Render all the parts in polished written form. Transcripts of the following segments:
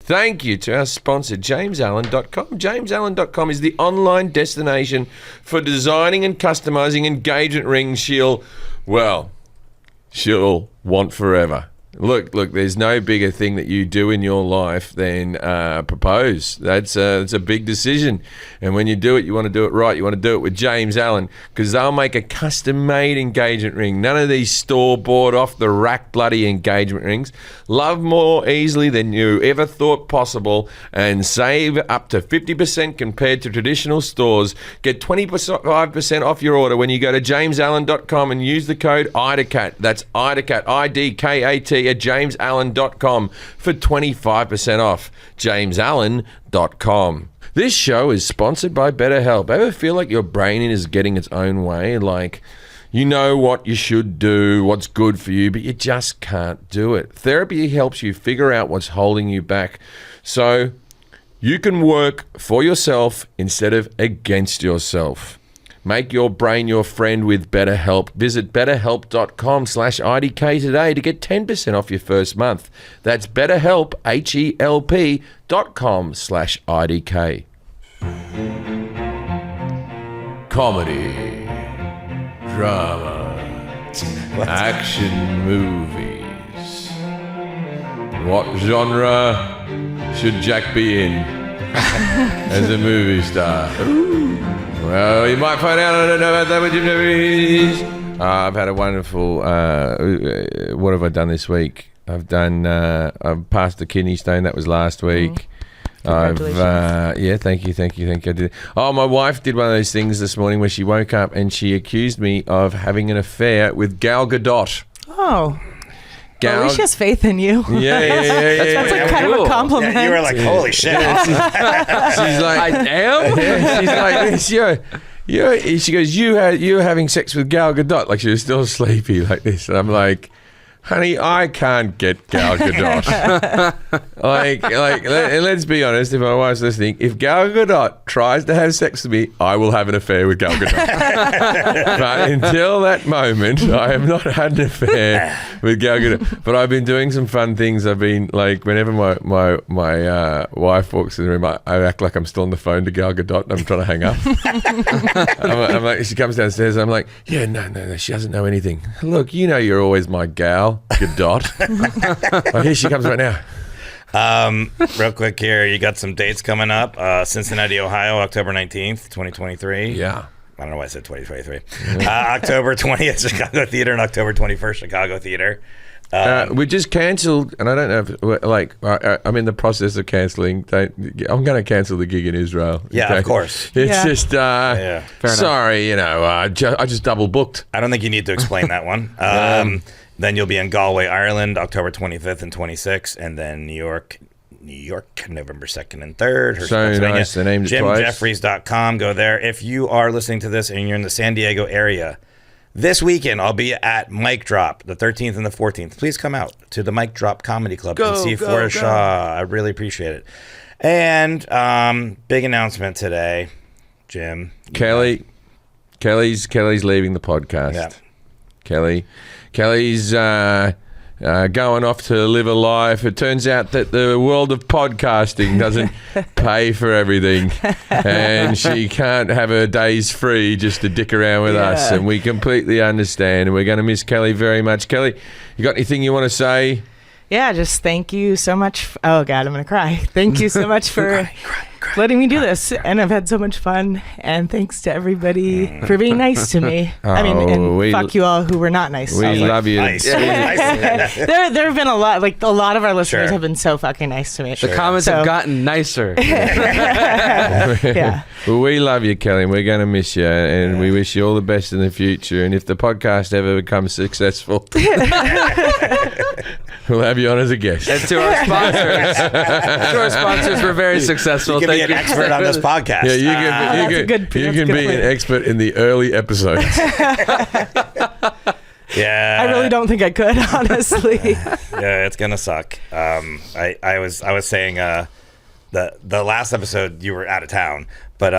Thank you to our sponsor, JamesAllen.com. JamesAllen.com is the online destination for designing and customizing engagement rings she'll want forever. Look, there's no bigger thing that you do in your life than propose. That's a big decision. And when you do it, you want to do it right. You want to do it with James Allen, because they'll make a custom-made engagement ring. None of these store-bought, off-the-rack bloody engagement rings. Love more easily than you ever thought possible, and save up to 50% compared to traditional stores. Get 25% off your order when you go to JamesAllen.com and use the code IDACAT. That's IDACAT, IDKAT, at JamesAllen.com for 25% off. JamesAllen.com. This show is sponsored by BetterHelp. Ever feel like your brain is getting its own way? Like, you know what you should do, what's good for you, but you just can't do it. Therapy helps you figure out what's holding you back, so you can work for yourself instead of against yourself. Make your brain your friend with BetterHelp. Visit betterhelp.com/IDK today to get 10% off your first month. That's BetterHelp, HELP.com/IDK. Comedy, drama, action movies. What genre should Jack be in as a movie star? Well, you might find out. I don't know about that with Jim Jefferies. I've had a wonderful. What have I done this week? I've passed the kidney stone. That was last week. Congratulations. Thank you. I did. Oh, my wife did one of those things this morning where she woke up and she accused me of having an affair with Gal Gadot. Oh. Well, at least she has faith in you. Yeah. That's like kind of a compliment. Yeah, you were like, holy shit. She's like, I am? She's like, she goes, you were having sex with Gal Gadot. Like, she was still sleepy like this. And I'm like, honey, I can't get Gal Gadot. And let's be honest, if my wife's listening, if Gal Gadot tries to have sex with me, I will have an affair with Gal Gadot. But until that moment, I have not had an affair with Gal Gadot. But I've been doing some fun things. I've been, like, whenever my wife walks in the room, I act like I'm still on the phone to Gal Gadot and I'm trying to hang up. I'm like, she comes downstairs and I'm like, yeah, no, she doesn't know anything. Look, you know you're always my gal. Gadot. Oh, here she comes right now. Real quick here, you got some dates coming up. Cincinnati, Ohio, October 19th, 2023. Yeah. I don't know why I said 2023. October 20th, Chicago Theater, and October 21st, Chicago Theater. We just cancelled, and I don't know if, I'm in the process of cancelling. I'm going to cancel the gig in Israel. Yeah, okay? Of course. It's just, fair sorry, I just double booked. I don't think you need to explain that one. Then you'll be in Galway, Ireland, October 25th and 26th, and then New York, November 2nd and 3rd. So nice, the name's twice. JimJefferies.com. Go there. If you are listening to this and you're in the San Diego area, this weekend I'll be at Mic Drop, the 13th and the 14th. Please come out to the Mic Drop Comedy Club and see Forrest Shaw. I really appreciate it. And big announcement today, Jim. Kelly's leaving the podcast. Yeah. Kelly's going off to live a life. It turns out that the world of podcasting doesn't pay for everything, and she can't have her days free just to dick around with us, and we completely understand, and we're going to miss Kelly very much. Kelly, you got anything you want to say? Yeah, just thank you so much. Oh, God, I'm going to cry. Thank you so much for letting me do this. And I've had so much fun. And thanks to everybody for being nice to me. Fuck you all who were not nice. We love you. Nice. There have been a lot of our listeners have been so fucking nice to me. The comments have gotten nicer. Yeah. Well, we love you, Kelly, and we're going to miss you, and we wish you all the best in the future. And if the podcast ever becomes successful, we'll have you on as a guest. And to our sponsors, we're very successful. You can be an expert on this podcast. Yeah, you can be an expert in the early episodes. Yeah, I really don't think I could, honestly. Yeah, it's gonna suck. I was saying the last episode you were out of town, but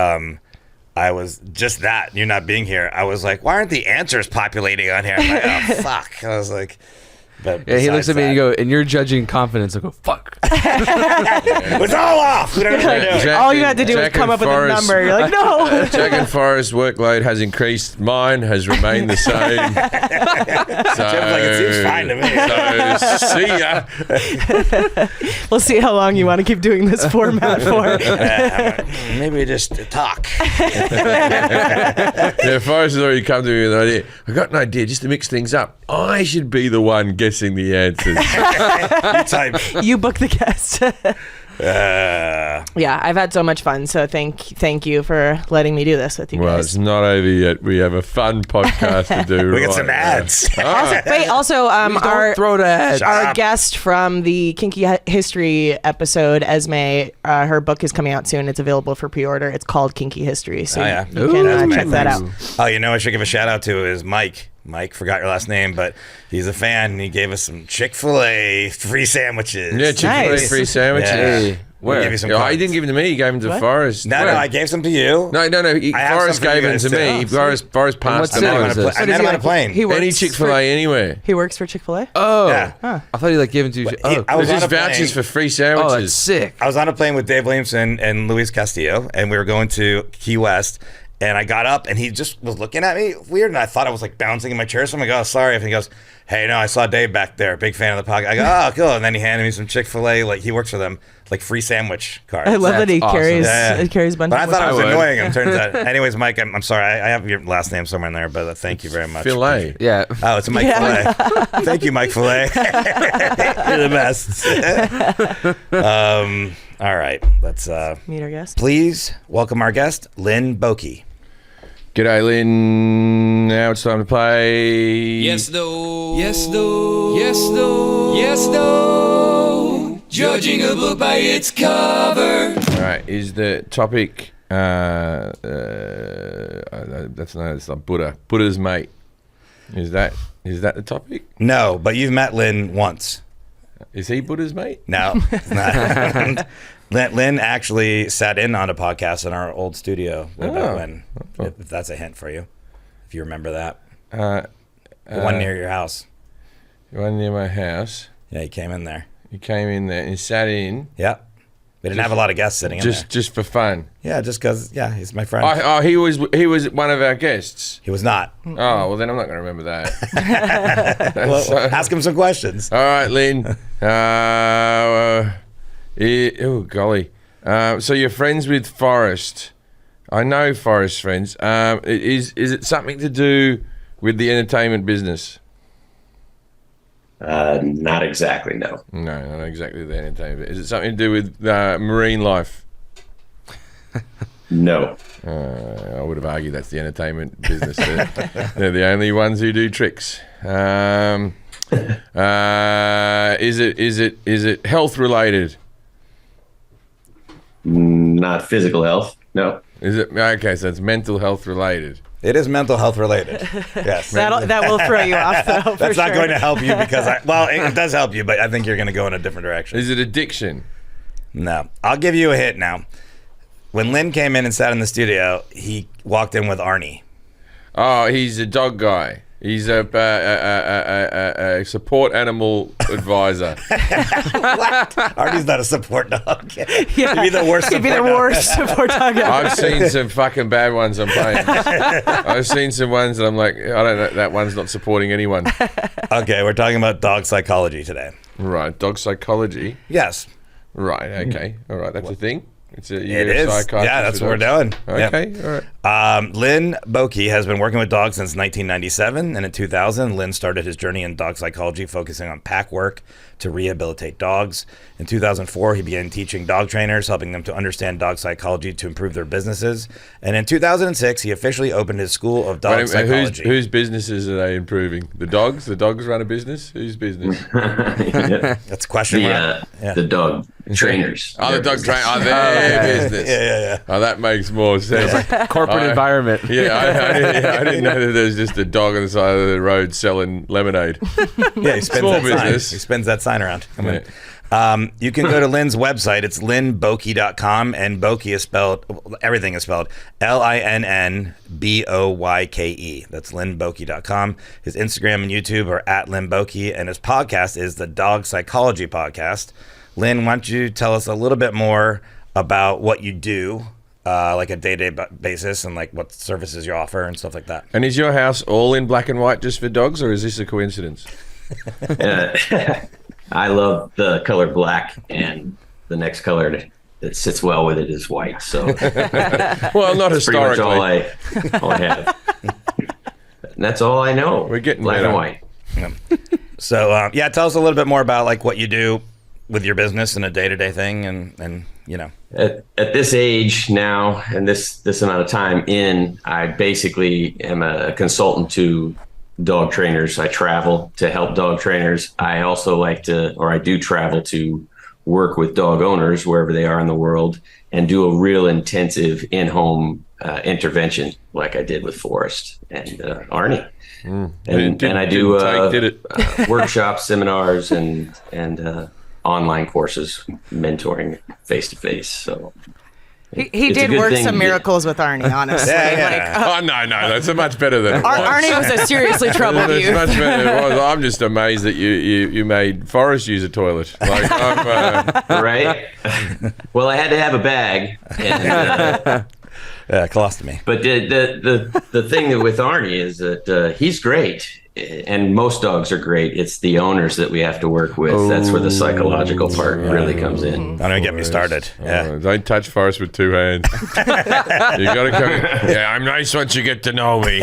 I was just that you not being here. I was like, why aren't the answers populating on here? I'm like, oh fuck. I was like, But Yeah, he looks at me and besides you go, and you're judging confidence. I go, fuck. that, it's all off. We don't know what we're doing. All you had to do was come up with a number. You're like, no. Jack and Forrest's workload has increased. Mine has remained the same. So, Jim's like, it seems fine to me. So, see ya. We'll see how long you want to keep doing this format for. Maybe just talk. Yeah, Forrest has already come to me with an idea. I got an idea just to mix things up. I should be the one guessing the answers. You book the guest. Yeah, I've had so much fun. So thank you for letting me do this with you Well, guys. it's not over yet. We have a fun podcast to do. We got some ads. Also, our Throw to ads. our guest from the Kinky History episode, Esme, her book is coming out soon. It's available for pre-order. It's called Kinky History. So Oh, yeah. you can Esme, check that out. Oh, you know, I should give a shout out to is Mike. Mike, forgot your last name, but he's a fan, and he gave us some Chick-fil-A free sandwiches. Yeah, Chick-fil-A Nice. free sandwiches. Yeah. Where? We'll give you some Yeah, he cards. didn't give them to me. He gave them to Forrest. No, I gave some to you. No. I have Forrest some for you gave them guys to too. me. Oh, Forrest passed what them city on. was this? I met him on a plane. He works Any Chick-fil-A anywhere. He works for Chick-fil-A? Oh. Yeah. I thought he like gave it to you. Oh, I was There's on just a plane. vouchers for free oh, sandwiches. that's sick. I was on a plane with Dave Williamson and Luis Castillo, and we were going to Key West. And I got up, and he just was looking at me weird, and I thought I was like bouncing in my chair. So I'm like, "Oh, sorry." And he goes, "Hey, no, I saw Dave back there, big fan of the podcast." I go, "Oh, cool." And then he handed me some Chick-fil-A, like he works for them, like free sandwich cards. I love that he That's awesome. carries Yeah. he carries a bunch But I of thought I was would. annoying him. Turns out. Anyways, Mike, I'm sorry. I have your last name somewhere in there, but thank you very much. Filet. Yeah. Oh, it's Mike Yeah. Filet. Thank you, Mike Filet. You're the best. All right, let's meet our guest. please welcome our guest, Lynn Bokey. G'day, Lynn. Now it's time to play. Yes, though. Yes, though. Yes, though. Yes, though. Judging a book by its cover. All right. Is the topic? That's not Buddha. Buddha's mate. Is that the topic? No, but you've met Lynn once. Is he Buddha's mate? No, it's not. Lynn actually sat in on a podcast in our old studio way back when. If that's a hint for you, if you remember that. The one near your house. The one near my house. Yeah, he came in there. He came in there and he sat in Yeah. We didn't have a lot of guests sitting in there. just for fun. Yeah, just because, he's my friend. Oh, he was one of our guests. He was not. Oh, well then I'm not going to remember that. Well, ask him some questions. All right, Lynn. Oh golly. So you're friends with Forrest. I know Forrest's friends. Is it something to do with the entertainment business? Not exactly, no. No, not exactly the entertainment. Is it something to do with marine life? No. I would have argued that's the entertainment business. They're the only ones who do tricks. Is it health related? Not physical health, no. Is it okay? So it's mental health related. It is mental health related. Yes. That will throw you off, though. That's not going to help you because it does help you, but I think you're going to go in a different direction. Is it addiction? No. I'll give you a hint now. When Lynn came in and sat in the studio, he walked in with Arnie. Oh, he's a dog guy. He's a support animal advisor. Arnie's not a support dog. Yeah. He'd be the worst He'd be the support dog. worst support dog ever. I've seen some fucking bad ones on planes. I've seen some ones that I'm like, I don't know, that one's not supporting anyone. Okay, we're talking about dog psychology today. Right, dog psychology. Yes. Right, okay. All right, that's a thing. It is. Yeah, that's what we're doing. Okay, Yep. all right. Lynn Bokey has been working with dogs since 1997, and in 2000, Lynn started his journey in dog psychology, focusing on pack work to rehabilitate dogs. In 2004, he began teaching dog trainers, helping them to understand dog psychology to improve their businesses. And in 2006, he officially opened his school of dog psychology. Whose businesses are they improving? The dogs? The dogs run a business? Whose business? That's a question mark. The dog trainers. Oh, the dog train. Oh, their business. Yeah. Oh, that makes more sense. Corporate environment. Yeah, I didn't know that there's just a dog on the side of the road selling lemonade. Yeah, he spins Small that sign. business. He spins that sign around. Come on. Yeah. You can go to Lynn's website. It's lynnboyke.com, and Boyke is spelled, everything is spelled LINNBOYKE. That's lynnboyke.com. His Instagram and YouTube are at Lynn Boyke, and his podcast is the Dog Psychology Podcast. Lynn, why don't you tell us a little bit more about what you do, like a day-to-day basis, and like what services you offer and stuff like that. And is your house all in black and white just for dogs, or is this a coincidence? I love the color black, and the next color that sits well with it is white. So Well, not that's pretty much historically. all I have. And that's all I know. We're getting black better. and white. So, yeah, tell us a little bit more about like what you do with your business and a day-to-day thing, and you know. At this age now, and this amount of time in, I basically am a consultant to dog trainers. I travel to help dog trainers. I also I do travel to work with dog owners wherever they are in the world and do a real intensive in-home intervention like I did with Forrest and Arnie. And I do workshops, seminars, and online courses, mentoring face-to-face. So He it's a did good work thing. some miracles with Arnie, honestly. Yeah. Oh, no, that's much better than it was. Arnie was a seriously troubled It's youth. much better than it was. I'm just amazed that you made Forrest use a toilet. Like, right? Well, I had to have a bag. And, Colostomy. but the thing with Arnie is that he's great. And most dogs are great. It's the owners that we have to work with. That's where the psychological part really comes in. Don't even get me started. Yeah. Don't touch Forrest with two hands. You gotta come. Yeah, I'm nice once you get to know me.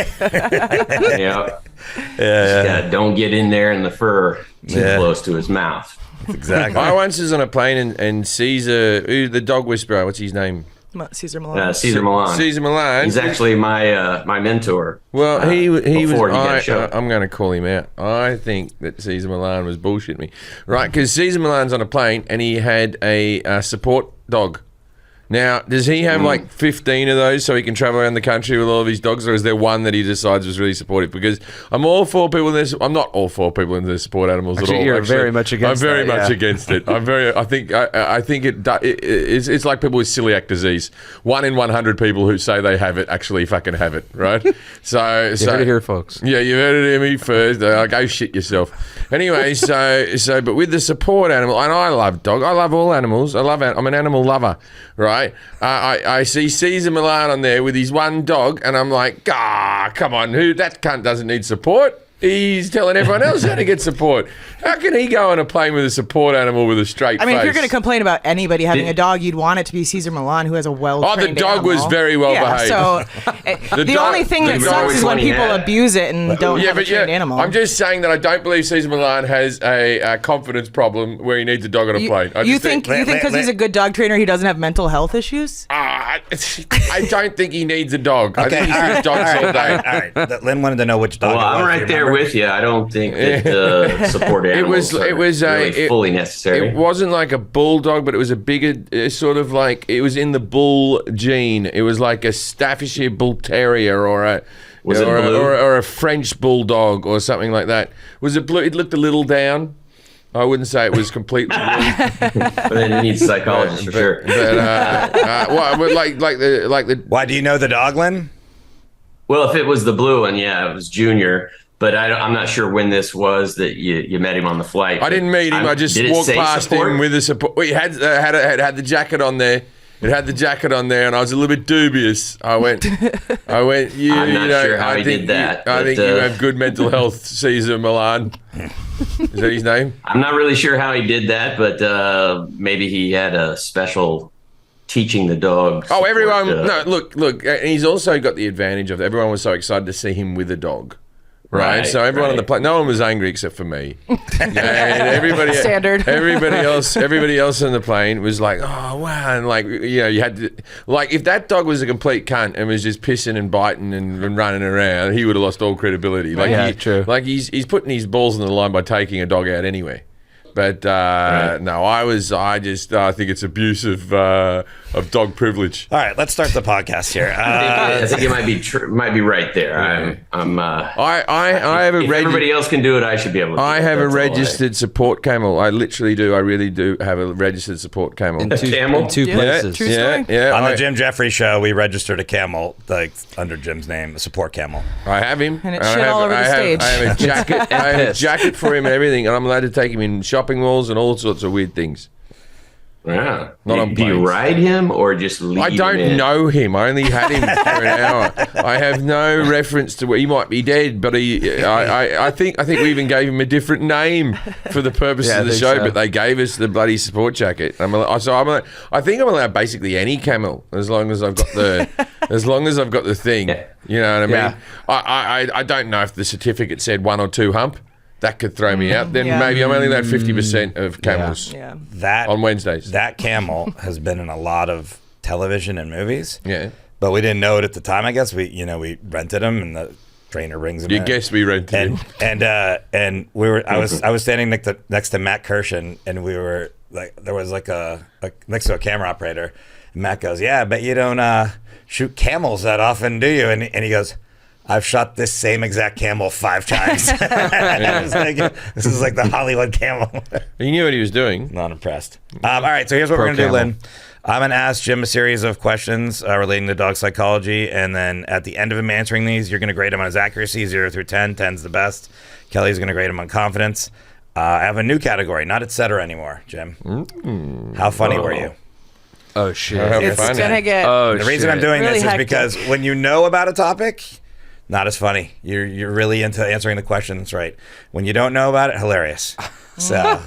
Don't get in there in the fur too close to his mouth. Exactly. I once was on a plane and Caesar, the dog whisperer, what's his name? Caesar Milan. Caesar Milan. Caesar Milan. He's actually my mentor. Well, he was. before he got shot. I'm going to call him out. I think that Caesar Milan was bullshitting me, right? Because Caesar Milan's on a plane and he had a support dog. Now, does he have like 15 of those so he can travel around the country with all of his dogs, or is there one that he decides was really supportive? Because I'm all for people in this. I'm not all for people in the support animals Actually, at all. you're very much against I'm very that, much yeah. against it. I think it's like people with celiac disease. 1 in 100 people who say they have it actually fucking have it, right? So You heard it here, folks. yeah, you heard it here me first. Go shit yourself. Anyway, but with the support animal, and I love dog. I love all animals. I'm an animal lover, right? I see Caesar Milan on there with his one dog, and I'm like, come on, that cunt doesn't need support. He's telling everyone else how to get support. How can he go on a plane with a support animal with a straight face? I mean, if you're going to complain about anybody having a dog, you'd want it to be Caesar Milan, who has a well-trained the dog animal. was very well behaved. So the only thing that the sucks dog is when was people funny, abuse it and don't have a trained animal. I'm just saying that I don't believe Caesar Milan has a confidence problem where he needs a dog on a plane. You think because he's a good dog trainer, he doesn't have mental health issues? I don't think he needs a dog. I think he all shoots dogs all day. All right. Lynn wanted to know which dog. Well, it was. I'm Do right you there remember? with you. I don't think that support animals are really fully necessary. It wasn't like a bulldog, but it was a bigger, sort of like, it was in the bull gene. It was like a Staffordshire Bull Terrier or a Was it blue? or a French bulldog or something like that. Was it blue? It looked a little down. I wouldn't say it was completely blue. But then it needs psychologists for sure. But like the. Why do you know the dog, Lynn? Well, if it was the blue one, yeah, it was Junior. But I'm not sure when this was that you met him on the flight. I didn't meet him. I just did it walked say past support? him with a support. He had the jacket on there. It had the jacket on there, and I was a little bit dubious. I went. You, I'm not sure how I he think did that, I but, think you have good mental health, Caesar Milan. Is that his name? I'm not really sure how he did that, but maybe he had a special teaching the dog. Oh, everyone! support, No, look. And he's also got the advantage of everyone was so excited to see him with a dog. Right, so everyone on the plane, no one was angry except for me. And everybody, Standard. Everybody else on the plane was like, "Oh wow!" And like, you had to, like, if that dog was a complete cunt and was just pissing and biting and running around, he would have lost all credibility. Like, Yeah, true. Like he's putting his balls on the line by taking a dog out anyway. But no, I think it's abuse of dog privilege. All right, let's start the podcast here. I think you might be right there. Yeah. I have a if everybody else can do it, I should be able to. I have a registered support camel. I literally do. I really do have a registered support camel. A camel? In two places. True story. Yeah. On the Jim Jefferies Show, we registered a camel, like under Jim's name, a support camel. I have him. And it's shit all over the stage. I have a jacket. I have a jacket for him and everything, and I'm allowed to take him in shopping malls and all sorts of weird things. Yeah. Not on Do you planes. ride him or just leave I him don't in? know him. I only had him for an hour. I have no reference to where he might be dead, but I think we even gave him a different name for the purpose of the show. so. But they gave us the bloody support jacket. I think I'm allowed basically any camel as long as I've got the thing. Yeah. You know what I mean? Yeah. I don't know if the certificate said 1 or 2 hump. That could throw me out. Then maybe I'm only allowed 50% of camels Yeah. That on Wednesdays. That camel has been in a lot of television and movies. Yeah. But we didn't know it at the time. I guess we rented him, and the trainer brings him. You in. guess we rented him. And we were. I was standing next to Matt Kirshen, and we were like, there was like a next to a camera operator. And Matt goes, "Yeah, I bet you don't shoot camels that often, do you?" And he goes, "I've shot this same exact camel 5 times." I was like, this is like the Hollywood camel. He knew what he was doing. Not impressed. All right, so here's what we're going to do, Lynn. I'm going to ask Jim a series of questions relating to dog psychology, and then at the end of him answering these, you're going to grade him on his accuracy, 0 through 10. 10's the best. Kelly's going to grade him on confidence. I have a new category, not et cetera anymore, Jim. How funny were you? Oh, shit. It's gonna get. The reason I'm doing Really this is hectic. because when you know about a topic, not as funny. You're really into answering the questions right. When you don't know about it, hilarious. So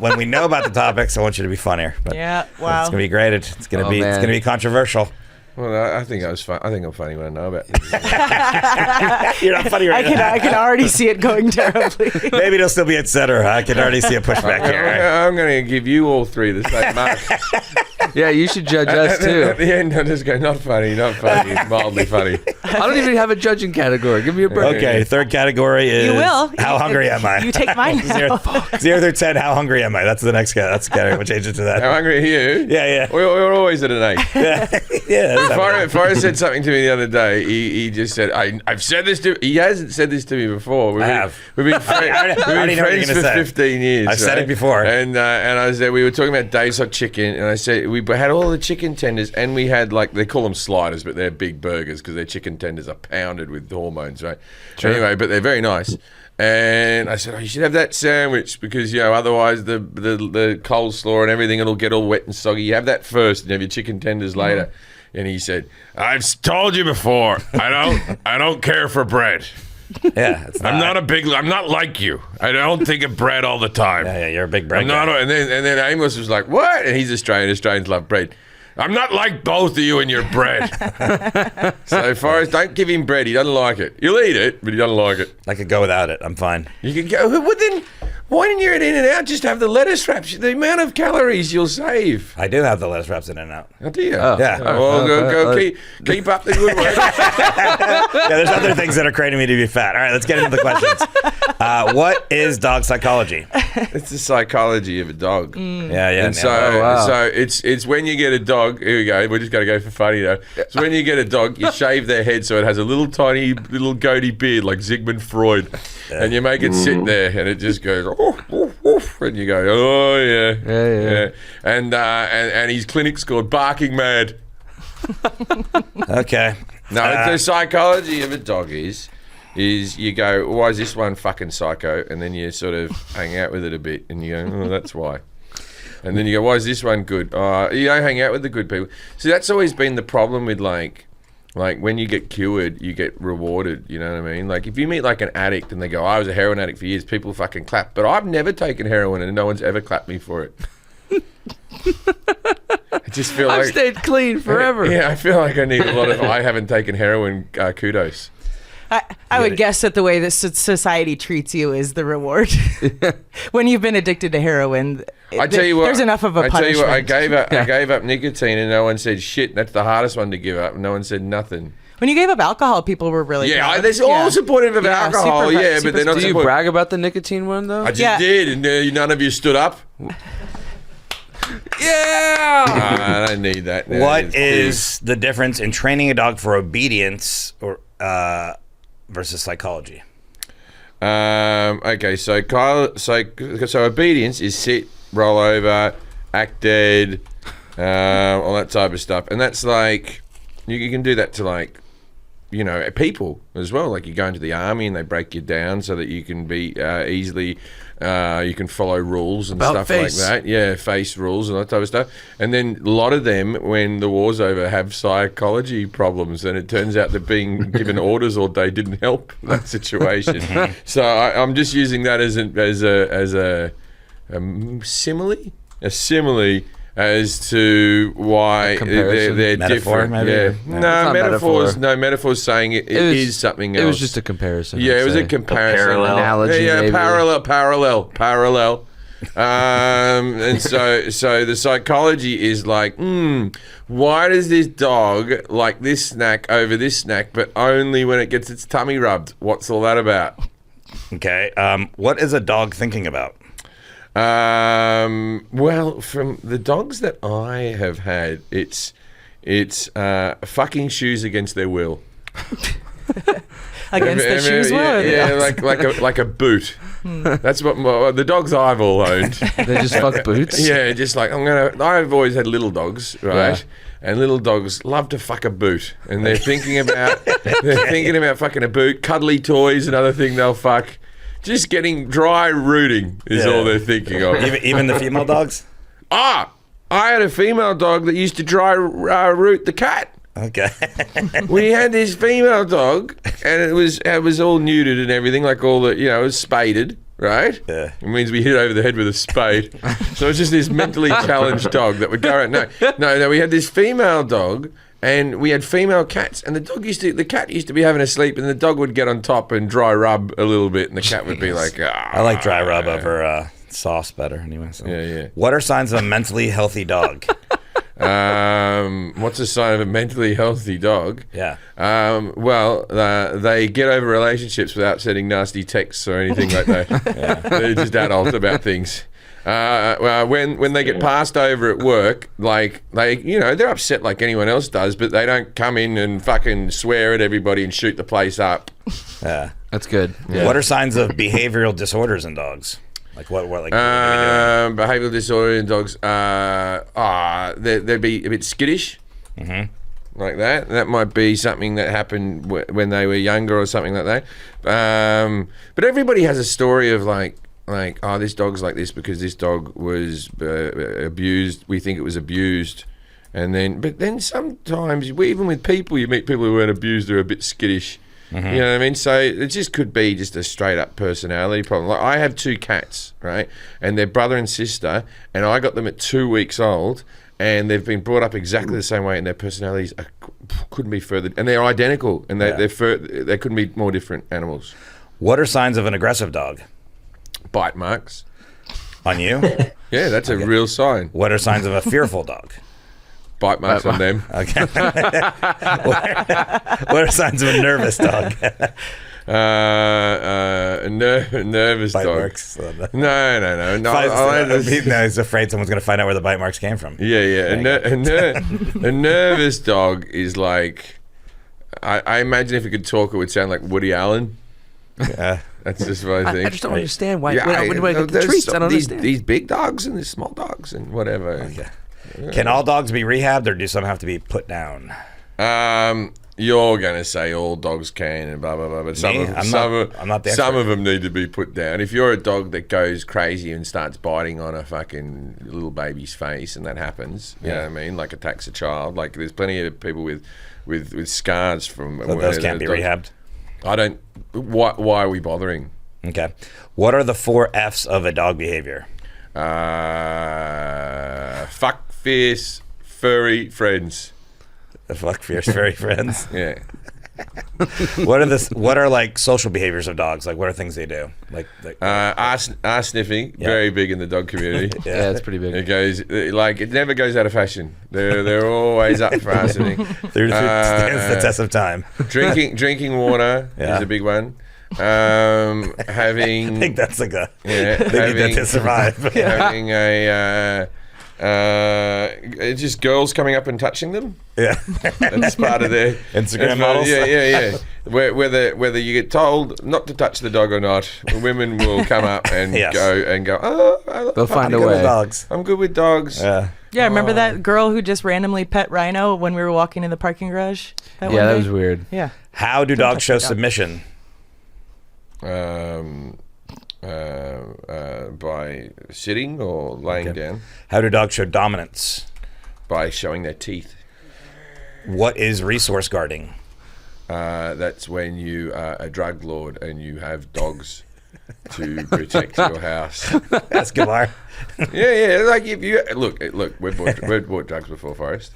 when we know about the topics, I want you to be funnier. But Yeah, wow. It's gonna be graded. It's gonna be controversial. Well, I think I was fun. I think I'm funny when I know about it. You're not funny right now. I can already see it going terribly. Maybe it'll still be et cetera. I can already see a pushback here. I'm going to give you all 3 the same mark. Yeah, you should judge us At too. the end, I just go, not funny, mildly funny. I don't even have a judging category. Give me a break. Okay, third category is You will. how hungry am I? You take mine now. 0 through 10, how hungry am I? That's the next category. That's the category. We'll change it to that. How hungry are you? Yeah. We're always at an 8. Yeah. Forrest said something to me the other day. He just said, I've said this to... He hasn't said this to me before. I have. We've been, friends for 15 years. I've said it before. And I said, we were talking about Dave's Hot Chicken, and I said, we had all the chicken tenders, and we had, like, they call them sliders, but they're big burgers because their chicken tenders are pounded with hormones, right? Sure. Anyway, but they're very nice. And I said, you should have that sandwich because, otherwise the coleslaw and everything, it'll get all wet and soggy. You have that first and have your chicken tenders later. And he said, I've told you before, I don't care for bread. Yeah, I'm not like you. I don't think of bread all the time. Yeah, you're a big bread guy. And then Amos was like, what? And he's Australian. Australians love bread. I'm not like both of you and your bread. So Forrest, don't give him bread. He doesn't like it. He'll eat it, but he doesn't like it. I could go without it. I'm fine. You could go, well then, why didn't you at In-N-Out just have the lettuce wraps? The amount of calories you'll save. I do have the lettuce wraps in and out. Oh, do you? Yeah. Well, go keep up the good work. Yeah, there's other things that are creating me to be fat. All right, let's get into the questions. What is dog psychology? It's the psychology of a dog. Yeah. And so it's when you get a dog. Here we go. We're just going to go for funny though. So when you get a dog, you shave their head so it has a little tiny little goatee beard like Sigmund Freud, and you make it sit there, and it just goes oof, oof, oof, and you go, oh yeah. And his clinic's called Barking Mad. Okay. No, the psychology of a dog is you go, why is this one fucking psycho? And then you sort of hang out with it a bit, and you go, oh, that's why. And then you go, why is this one good? You don't hang out with the good people. So that's always been the problem with like when you get cured, you get rewarded. You know what I mean? Like if you meet like an addict and they go, I was a heroin addict for years, people fucking clap. But I've never taken heroin and no one's ever clapped me for it. I just feel I've like stayed clean forever. Yeah, I feel like I need a lot of I haven't taken heroin kudos. I would guess that the way that society treats you is the reward. When you've been addicted to heroin, I tell you what, there's enough of a punishment. I tell you what, I gave up nicotine and no one said shit. That's the hardest one to give up. No one said nothing. When you gave up alcohol, people were really proud. they're all supportive of alcohol. super But they're not. Do you brag about the nicotine one though? I just did, and none of you stood up. I don't need that. No, What is the difference in training a dog for obedience or versus psychology? Okay, so obedience is sit, roll over, act dead, all that type of stuff, and that's like you can do that to like people as well. Like you go into the army and they break you down so that you can be easily. You can follow rules and stuff like that. Yeah, face rules and that type of stuff. And then a lot of them, when the war's over, have psychology problems, and it turns out that being given orders all day didn't help that situation. So I'm just using that as a simile as to why they're Metaphor, different. maybe? Yeah. No. No, metaphor's saying it is something else. It was just a comparison. Yeah, it was a comparison. parallel. Analogy, Yeah, maybe. parallel. And so the psychology is like, why does this dog like this snack over this snack, but only when it gets its tummy rubbed? What's all that about? Okay. What is a dog thinking about? Well, from the dogs that I have had, it's fucking shoes against their will. Against the shoes were. Yeah, like a boot. That's what the dogs I've all owned. They just fuck boots. Yeah, just like I've always had little dogs, right? Yeah. And little dogs love to fuck a boot, and they're thinking about fucking a boot, cuddly toys, another thing they'll fuck. Just getting dry rooting is all they're thinking of. Even the female dogs? I had a female dog that used to dry root the cat. Okay. We had this female dog, and it was all neutered and everything, like all the it was spaded, right? Yeah. It means we hit it over the head with a spade. So it's just this mentally challenged dog that would go around. No. We had this female dog. And we had female cats, and the cat used to be having a sleep, and the dog would get on top and dry rub a little bit, and the cat would be like, I like dry rub over sauce better anyway. So. Yeah. What are signs of a mentally healthy dog? What's a sign of a mentally healthy dog? Yeah. Well, they get over relationships without sending nasty texts or anything like that. They're just adult about things. When they get passed over at work, like they're upset like anyone else does, but they don't come in and fucking swear at everybody and shoot the place up. Yeah. That's good. Yeah. What are signs of behavioral disorders in dogs? Like what are they doing? Behavioral disorder in dogs. They'd be a bit skittish. Mm-hmm. Like that. That might be something that happened when they were younger or something like that. But everybody has a story of like, this dog's like this because this dog was abused. We think it was abused. But then sometimes, even with people, you meet people who weren't abused, they're a bit skittish. Mm-hmm. You know what I mean? So it just could be just a straight up personality problem. Like I have 2 cats, right? And they're brother and sister, and I got them at 2 weeks old, and they've been brought up exactly the same way, and their personalities couldn't be further, and they're identical, and they couldn't be more different animals. What are signs of an aggressive dog? Bite marks. On you? Yeah, that's a real sign. What are signs of a fearful dog? Bite marks on them. Okay. What are signs of a nervous dog? Nervous Bite dog. marks. No. He's afraid someone's going to find out where the bite marks came from. Yeah. A nervous dog is like, I imagine if it could talk, it would sound like Woody Allen. Yeah. That's just what I think. I just don't understand why. Yeah, when do I get the treats? I don't understand. These big dogs and these small dogs and whatever. Okay. Can all dogs be rehabbed, or do some have to be put down? You're going to say all dogs can and blah, blah, blah. But some of them need to be put down. If you're a dog that goes crazy and starts biting on a fucking little baby's face, and that happens, you know what I mean? Like attacks a child. Like there's plenty of people with scars from... So those can't be rehabbed? I don't... Why are we bothering? Okay. What are the 4 F's of a dog behavior? Fuck, fierce, furry, friends. The fuck, fierce, furry friends? Yeah. What are like social behaviors of dogs? Like, what are things they do? Like arse sniffing, very big in the dog community. Yeah, it's pretty big. It goes like it never goes out of fashion. They're always up for arse sniffing. Stands the test of time. Drinking water is a big one. Having I think that's like a they need that to survive. Having it's just girls coming up and touching them. Yeah, that's part of their Instagram models. Yeah. Whether you get told not to touch the dog or not, women will come up and go. Oh, they'll find a way. Dogs. I'm good with dogs. Yeah, remember that girl who just randomly pet Rhino when we were walking in the parking garage? That was weird. Yeah. How do dogs show submission? By sitting or laying down. How do dogs show dominance? By showing their teeth. What is resource guarding? That's when you are a drug lord and you have dogs to protect your house. That's Gabar. Yeah. Like if you look, we've bought drugs before, Forrest.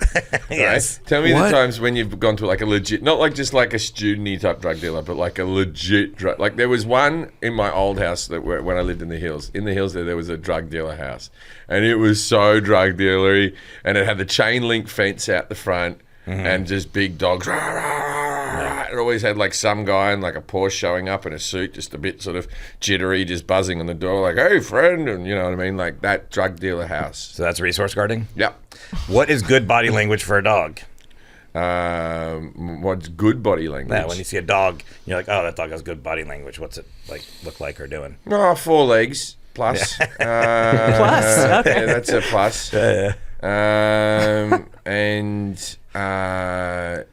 Yes. Right? Tell me the times when you've gone to like a legit, not like just like a student-y type drug dealer, but like a legit drug. Like there was one in my old house when I lived in the hills. In the hills there was a drug dealer house, and it was so drug dealery, and it had the chain link fence out the front, and just big dogs. It always had like some guy in like a Porsche showing up in a suit, just a bit sort of jittery, just buzzing on the door like, hey, friend, and you know what I mean? Like that drug dealer house. So that's resource guarding? Yep. What is good body language for a dog? What's good body language? Yeah, when you see a dog, you're like, oh, that dog has good body language. What's it like look like or doing? Oh, 4 legs plus. Plus? Okay. Yeah, that's a plus. Yeah. And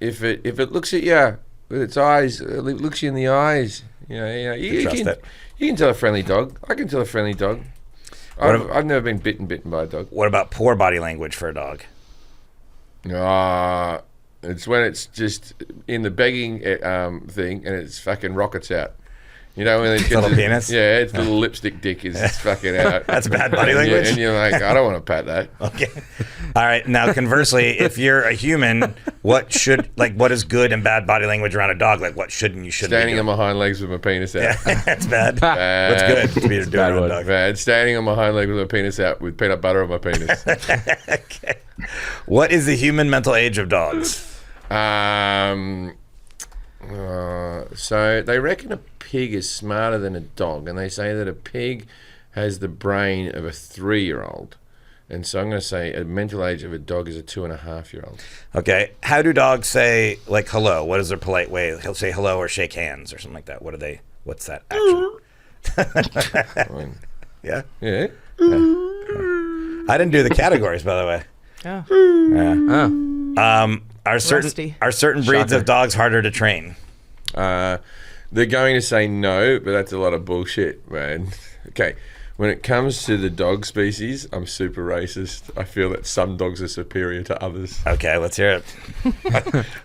if it looks at you with its eyes, it looks you in the eyes. You can tell a friendly dog. I can tell a friendly dog. I've never been bitten by a dog. What about poor body language for a dog? It's when it's just in the begging thing and it's fucking rockets out. You know, when it's little penis? Yeah, its little lipstick dick is fucking out. That's bad body language? And you're like, I don't want to pat that. Okay. All right. Now, conversely, if you're a human, what is good and bad body language around a dog? Like, what shouldn't be Standing on my hind legs with my penis out. Yeah, that's bad. What's good to be doing around a dog? Bad. Standing on my hind legs with my penis out with peanut butter on my penis. Okay. What is the human mental age of dogs? So they reckon a pig is smarter than a dog, and they say that a pig has the brain of a 3-year-old. And so I'm going to say a mental age of a dog is a 2.5-year-old. Okay. How do dogs say like hello? What is their polite way? He'll say hello or shake hands or something like that. What's that action? Yeah. Yeah. I didn't do the categories, by the way. Oh. Yeah. Are certain breeds of dogs harder to train? They're going to say no, but that's a lot of bullshit, man. Okay. When it comes to the dog species, I'm super racist. I feel that some dogs are superior to others. Okay, let's hear it.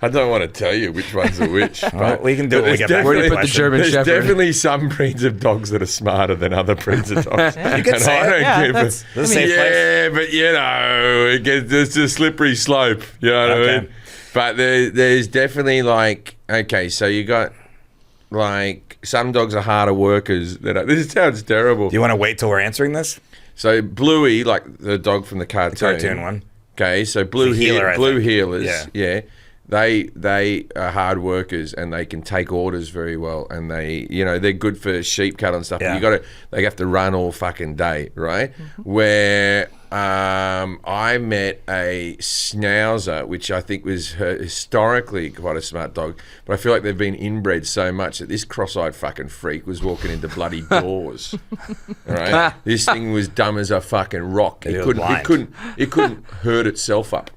I don't want to tell you which ones are which. Well, we can do it when we get back to the question. There's definitely some breeds of dogs that are smarter than other breeds of dogs. You can say it. But you know, it's a slippery slope. You know what I mean? But there's definitely like, okay, so you got like some dogs are harder workers than this sounds terrible. Do you want to wait till we're answering this? So Bluey, like the dog from the cartoon one. Okay, so blue heelers, yeah. They are hard workers and they can take orders very well, and they're good for sheep cattle and stuff. Yeah. But they have to run all fucking day, right? Mm-hmm. Where I met a schnauzer, which I think was historically quite a smart dog, but I feel like they've been inbred so much that this cross-eyed fucking freak was walking into bloody doors. Right? This thing was dumb as a fucking rock. It couldn't hurt itself up.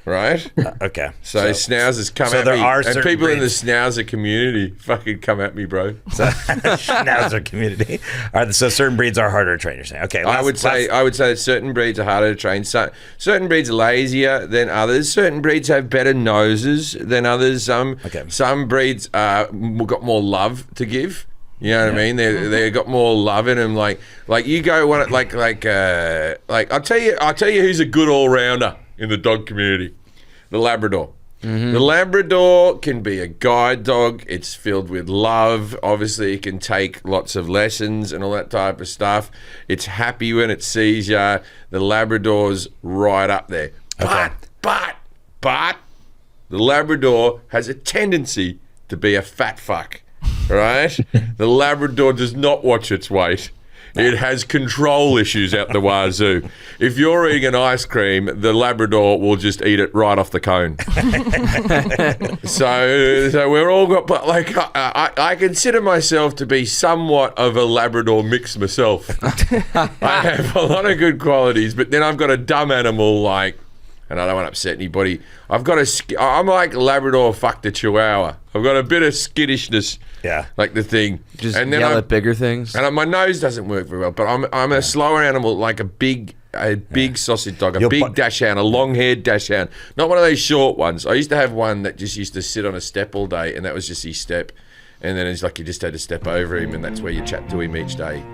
Right? Okay. So schnauzers come at me, and people in the schnauzer community fucking come at me, bro. Schnauzer community. All right, so certain breeds are harder to train, you're saying. Okay. I would say that certain breeds are harder to train. Certain breeds are lazier than others. Certain breeds have better noses than others. Some breeds got more love to give. You know what I mean? They got more love in them. Like you go one like I'll tell you who's a good all rounder in the dog community. The Labrador. The Labrador can be a guide dog. It's filled with love. Obviously, it can take lots of lessons and all that type of stuff. It's happy when it sees you. The Labrador's right up there. But the Labrador has a tendency to be a fat fuck, right? The Labrador does not watch its weight. It has control issues out the wazoo. If you're eating an ice cream, the Labrador will just eat it right off the cone. So we're all got, but like I consider myself to be somewhat of a Labrador mix myself. I have a lot of good qualities, but then I've got a dumb animal like, and I don't want to upset anybody. I'm like Labrador fucked a Chihuahua. I've got a bit of skittishness. Yeah, like the thing. Just and then yell at bigger things. And my nose doesn't work very well, but I'm a slower animal, like a big sausage dog, a big dachshund, a long-haired dachshund. Not one of those short ones. I used to have one that just used to sit on a step all day, and that was just his step. And then it's like you just had to step over him, and that's where you chat to him each day.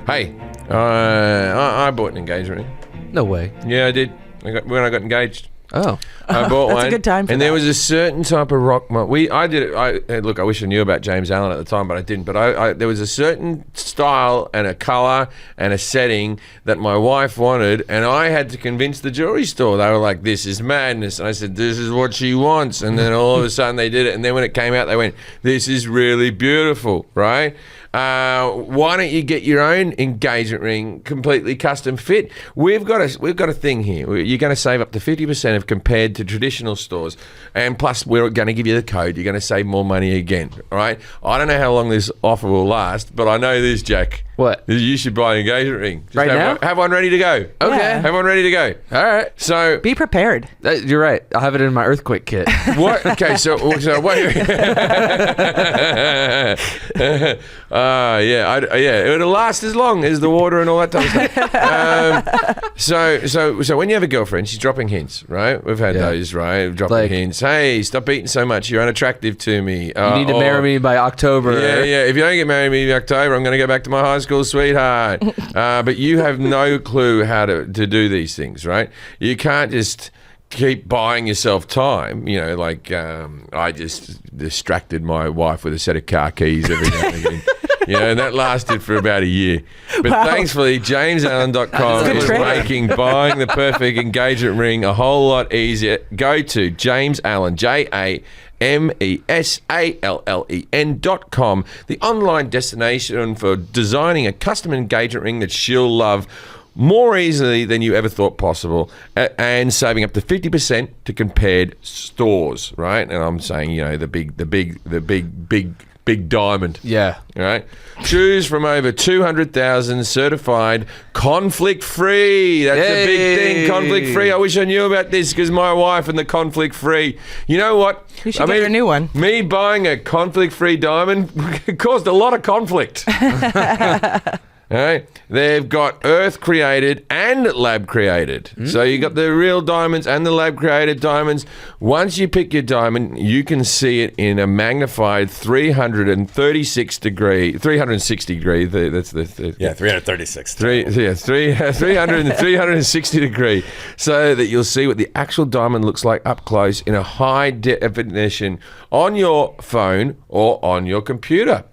Hey, I bought an engagement ring. No way. Yeah, I did. When I got engaged. Oh, I bought That's one. a good time for and that. there was a certain type of rock. I did it. Look, I wish I knew about James Allen at the time, but I didn't. But there was a certain style and a color and a setting that my wife wanted, and I had to convince the jewelry store. They were like, "This is madness." And I said, "This is what she wants." And then all of a sudden they did it. And then when it came out, they went, "This is really beautiful, right?" Why don't you get your own engagement ring completely custom fit? We've got a thing here. You're going to save up to 50% of compared to traditional stores, and plus we're going to give you the code. You're going to save more money again. All right. I don't know how long this offer will last, but I know this, Jack. What? You should buy an engagement ring. Just right now? Have one ready to go. Okay. Yeah. Have one ready to go. All right. So Be prepared. You're right. I'll have it in my earthquake kit. what? Okay. So wait. It'll last as long as the water and all that type of stuff. So when you have a girlfriend, she's dropping hints, right? We've had those, right? Dropping hints. Hey, stop eating so much. You're unattractive to me. You need to marry me by October. Yeah. If you don't get married to me in October, I'm going to go back to my high school sweetheart. But you have no clue how to do these things, right? You can't just keep buying yourself time. You know, like I just distracted my wife with a set of car keys every now and again. You know, and that lasted for about a year. But thankfully, JamesAllen.com is making buying the perfect engagement ring a whole lot easier. Go to James Allen, JamesAllen.com, the online destination for designing a custom engagement ring that she'll love more easily than you ever thought possible, and saving up to 50% to compared stores, right? And I'm saying, you know, the big diamond. Yeah. All right. Choose from over 200,000 certified conflict-free. That's a big thing, conflict-free. I wish I knew about this because my wife and the conflict-free. You know what? You should get a new one. Me buying a conflict-free diamond caused a lot of conflict. All right. They've got earth created and lab created. So you got the real diamonds and the lab created diamonds. Once you pick your diamond, you can see it in a magnified 360 degree. That's the 336. 360 degree, so that you'll see what the actual diamond looks like up close in a high definition on your phone or on your computer.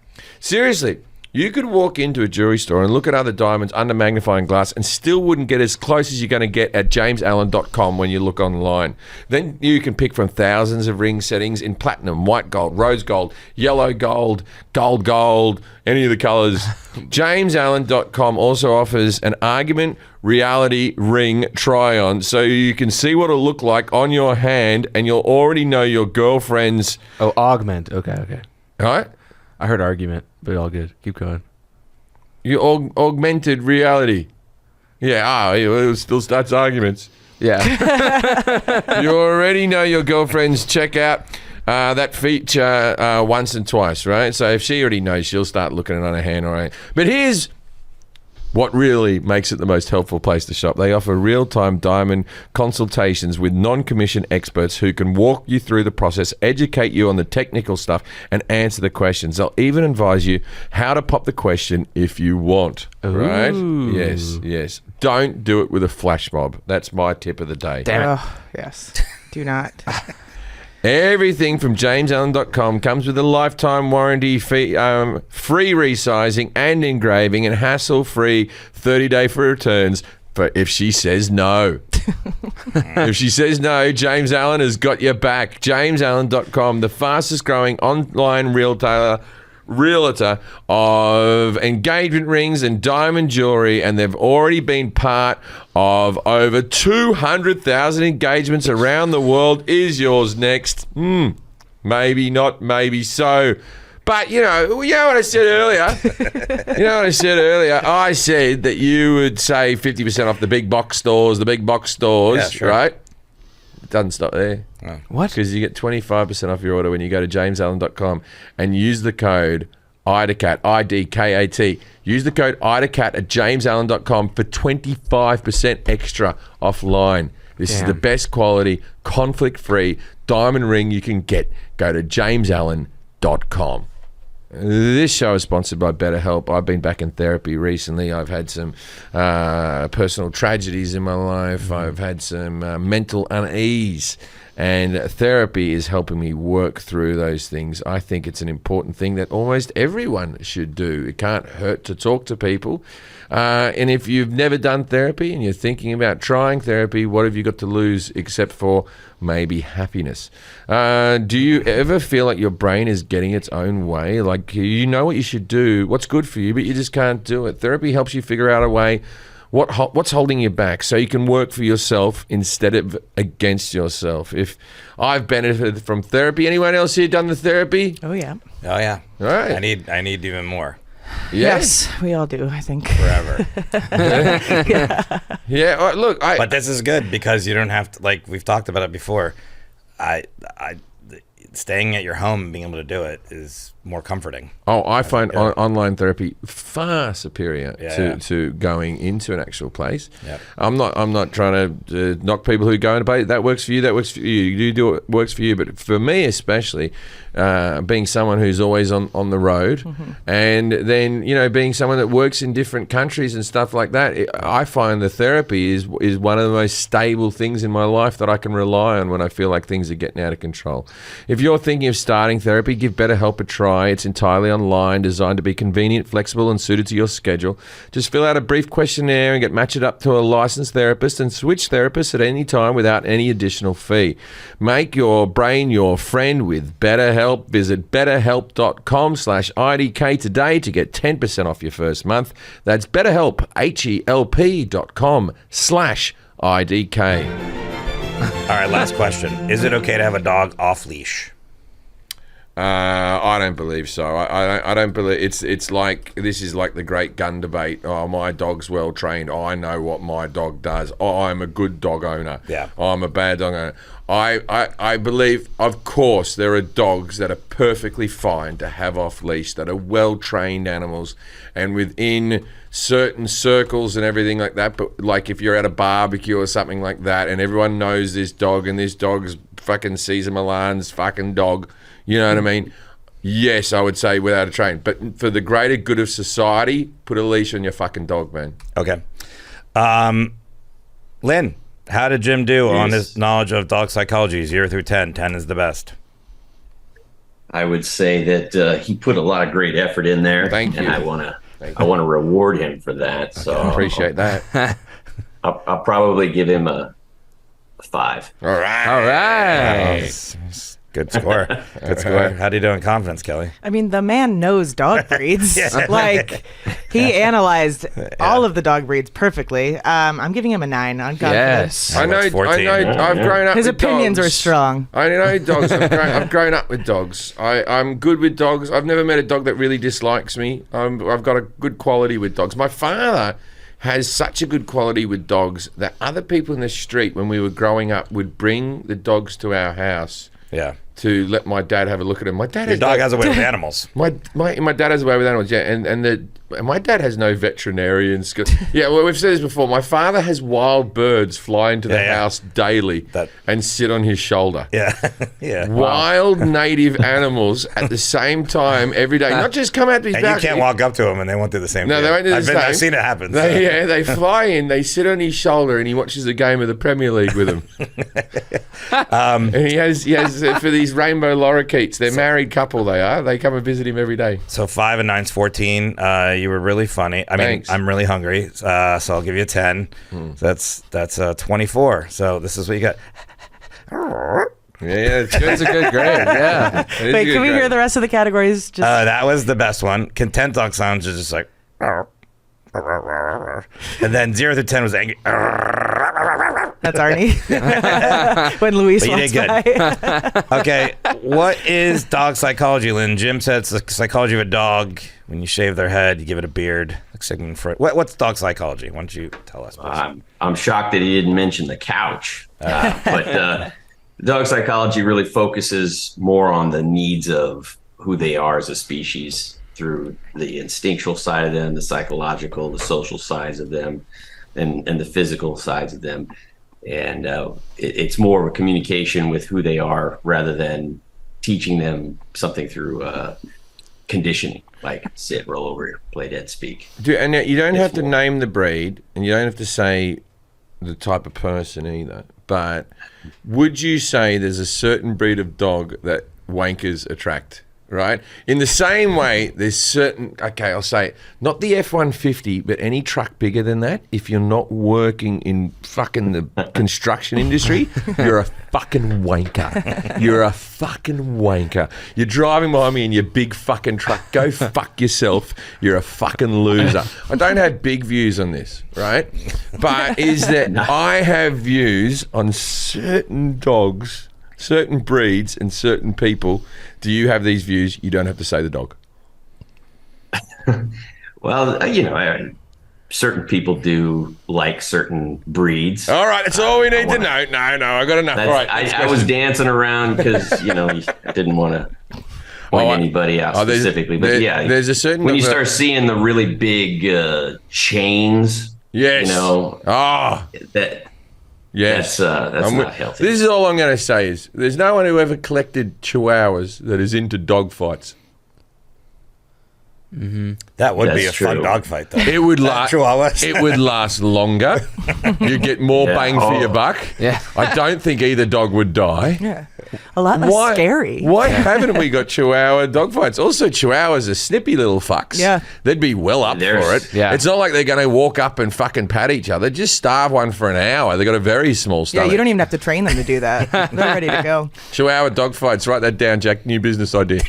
Seriously. You could walk into a jewelry store and look at other diamonds under magnifying glass and still wouldn't get as close as you're going to get at JamesAllen.com when you look online. Then you can pick from thousands of ring settings in platinum, white gold, rose gold, yellow gold, gold, any of the colors. JamesAllen.com also offers an argument reality ring try-on, so you can see what it'll look like on your hand and you'll already know your girlfriend's... Oh, augment. Okay. All right? I heard argument, but all good. Keep going. Your augmented reality. Yeah, it still starts arguments. Yeah. You already know your girlfriend's checkout that feature once and twice, right? So if she already knows, she'll start looking at it on her hand, all right? But here's what really makes it the most helpful place to shop. They offer real-time diamond consultations with non-commissioned experts who can walk you through the process, educate you on the technical stuff, and answer the questions. They'll even advise you how to pop the question if you want, right? Yes. Don't do it with a flash mob. That's my tip of the day. Damn it. Oh, yes. Do not. Everything from JamesAllen.com comes with a lifetime warranty, free resizing and engraving, and hassle-free 30-day for returns. But if she says no, if she says no, James Allen has got your back. JamesAllen.com, the fastest growing online realtor of engagement rings and diamond jewelry, and they've already been part of over 200,000 engagements around the world. Is yours next? Maybe not, maybe so. But you know what I said earlier? I said that you would save 50% off the big box stores, Yeah, sure. right? It doesn't stop there. Oh. What? Because you get 25% off your order when you go to JamesAllen.com and use the code IDACAT, IDKAT. Use the code IDACAT at JamesAllen.com for 25% extra offline. This is the best quality, conflict-free diamond ring you can get. Go to JamesAllen.com. This show is sponsored by BetterHelp. I've been back in therapy recently. I've had some personal tragedies in my life. I've had some mental unease. And therapy is helping me work through those things. I think it's an important thing that almost everyone should do. It can't hurt to talk to people. And if you've never done therapy and you're thinking about trying therapy, what have you got to lose except for maybe happiness? Do you ever feel like your brain is getting its own way? Like you know what you should do, what's good for you, but you just can't do it. Therapy helps you figure out a way what's holding you back so you can work for yourself instead of against yourself. If I've benefited from therapy, anyone else here done the therapy? Oh, yeah. Oh yeah. All right. I need even more. Yes, we all do, I think. Forever. Yeah. Look, But this is good because you don't have to, like we've talked about it before. Staying at your home and being able to do it is more comforting. I find online therapy far superior to going into an actual place. Yep. I'm not trying to knock people who go into place. That works for you. That works for you. You do it works for you. But for me especially, being someone who's always on the road, and then being someone that works in different countries and stuff like that, I find the therapy is one of the most stable things in my life that I can rely on when I feel like things are getting out of control. If you're thinking of starting therapy, give BetterHelp a try. It's entirely online, designed to be convenient, flexible, and suited to your schedule. Just fill out a brief questionnaire and get matched up to a licensed therapist and switch therapists at any time without any additional fee. Make your brain your friend with BetterHelp. Visit betterhelp.com/IDK today to get 10% off your first month. That's BetterHelp, HELP.com/IDK. All right, last question. Is it okay to have a dog off leash? I don't believe so. I don't believe it's like this is like the great gun debate. Oh, my dog's well trained. Oh, I know what my dog does. Oh, I'm a good dog owner. Yeah. Oh, I'm a bad dog owner. I believe, of course, there are dogs that are perfectly fine to have off leash, that are well trained animals, and within certain circles and everything like that. But like if you're at a barbecue or something like that, and everyone knows this dog, and this dog's fucking Cesar Milan's fucking dog. You know what I mean? Yes, I would say without a train. But for the greater good of society, put a leash on your fucking dog, man. Okay. Lynn, how did Jim do on his knowledge of dog psychology? 0 through 10. 10 is the best. I would say that he put a lot of great effort in there. Thank you. And I want to reward him for that. So I appreciate that. I'll probably give him a 5. All right. Good score. Good score. How do you do in confidence, Kelly? I mean, the man knows dog breeds. Like, he analyzed all of the dog breeds perfectly. I'm giving him a 9 on confidence. Yes. I know. I've grown up His with opinions dogs. are strong. I know dogs. I've grown up with dogs. I'm good with dogs. I've never met a dog that really dislikes me. I've got a good quality with dogs. My father has such a good quality with dogs that other people in the street, when we were growing up, would bring the dogs to our house. Yeah. To let my dad have a look at him. My dad Your dog has a way with animals. My dad has a way with animals, yeah, and my dad has no veterinarian skill. Yeah, well, we've said this before. My father has wild birds fly into the house daily and sit on his shoulder. Yeah, yeah. Wild native animals at the same time every day. Not just come out to his balcony. You can't walk up to him and they won't do the same thing. No, they won't do the same. I've seen it happen. They fly in, they sit on his shoulder, and he watches a game of the Premier League with him. And he has for these rainbow lorikeets. They're married couple. They are. They come and visit him every day. So 5 and 9's 14. You were really funny. I mean, Thanks. I'm really hungry, so I'll give you a 10. That's 24. So this is what you got. Yeah, it's good. That's a good grade. Yeah. It is Wait, a good can we grade. hear the rest of the categories? Just That was the best one. Content dog sounds is just like. And then 0 to 10 was angry. that's Arnie. When Luis But you walks did by. Okay, what is dog psychology, Lynn? Jim said it's the psychology of a dog. When you shave their head, you give it a beard. What's dog psychology? Why don't you tell us, please? I'm shocked that he didn't mention the couch. But dog psychology really focuses more on the needs of who they are as a species through the instinctual side of them, the psychological, the social sides of them, and the physical sides of them. And it's more of a communication with who they are rather than teaching them something through conditioning, like sit, roll over, play dead, speak. And you don't have to name the breed, and you don't have to say the type of person either. But would you say there's a certain breed of dog that wankers attract? Right? In the same way, there's certain, okay, I'll say, not the F-150, but any truck bigger than that, if you're not working in fucking the construction industry, you're a fucking wanker. You're a fucking wanker. You're driving behind me in your big fucking truck. Go fuck yourself. You're a fucking loser. I don't have big views on this, right? But is that I have views on certain dogs, certain breeds and certain people. Do you have these views? You don't have to say the dog. Well, certain people do like certain breeds. All right, that's all we need to know. No, I got enough. All right, I was dancing around because I didn't want to point anybody out specifically. But there's a certain when you start seeing the really big chains. Yes. That. Yes. That's not healthy. This is all I'm going to say is there's no one who ever collected chihuahuas that is into dog fights. Mm-hmm. That would be a fun dog fight, though. It would last. Chihuahuas. It would last longer. You get more bang for your buck. Yeah. I don't think either dog would die. Yeah. A lot less scary. Why haven't we got Chihuahua dog fights? Also, Chihuahuas are snippy little fucks. Yeah. They'd be well up for it. Yeah. It's not like they're going to walk up and fucking pat each other. Just starve one for an hour. They've got a very small stomach. Yeah, you don't even have to train them to do that. They're ready to go. Chihuahua dog fights. Write that down, Jack. New business idea.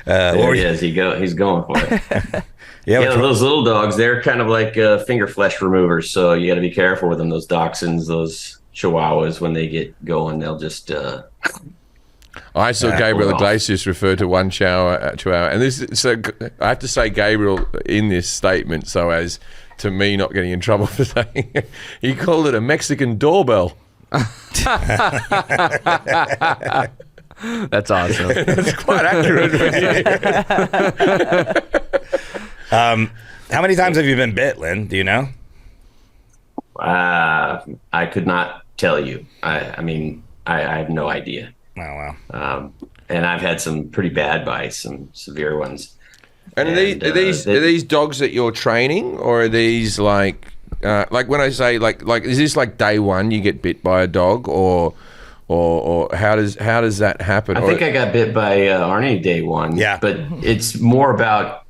There he is. He's going for it. Yeah, those little dogs, they're kind of like finger flesh removers. So you got to be careful with them. Those dachshunds, those chihuahuas, when they get going, they'll just. I saw Gabriel Iglesias refer to one chihuahua, and I have to say Gabriel in this statement so as to me not getting in trouble for saying it. He called it a Mexican doorbell. That's awesome. That's quite accurate. How many times have you been bit, Lynn? Do you know? I could not tell you. I have no idea. Oh, wow. And I've had some pretty bad bites, some severe ones. And are these dogs that you're training, or are these like when I say like is this like day one you get bit by a dog, or how does that happen? I think I got bit by Arnie day one. Yeah, but it's more about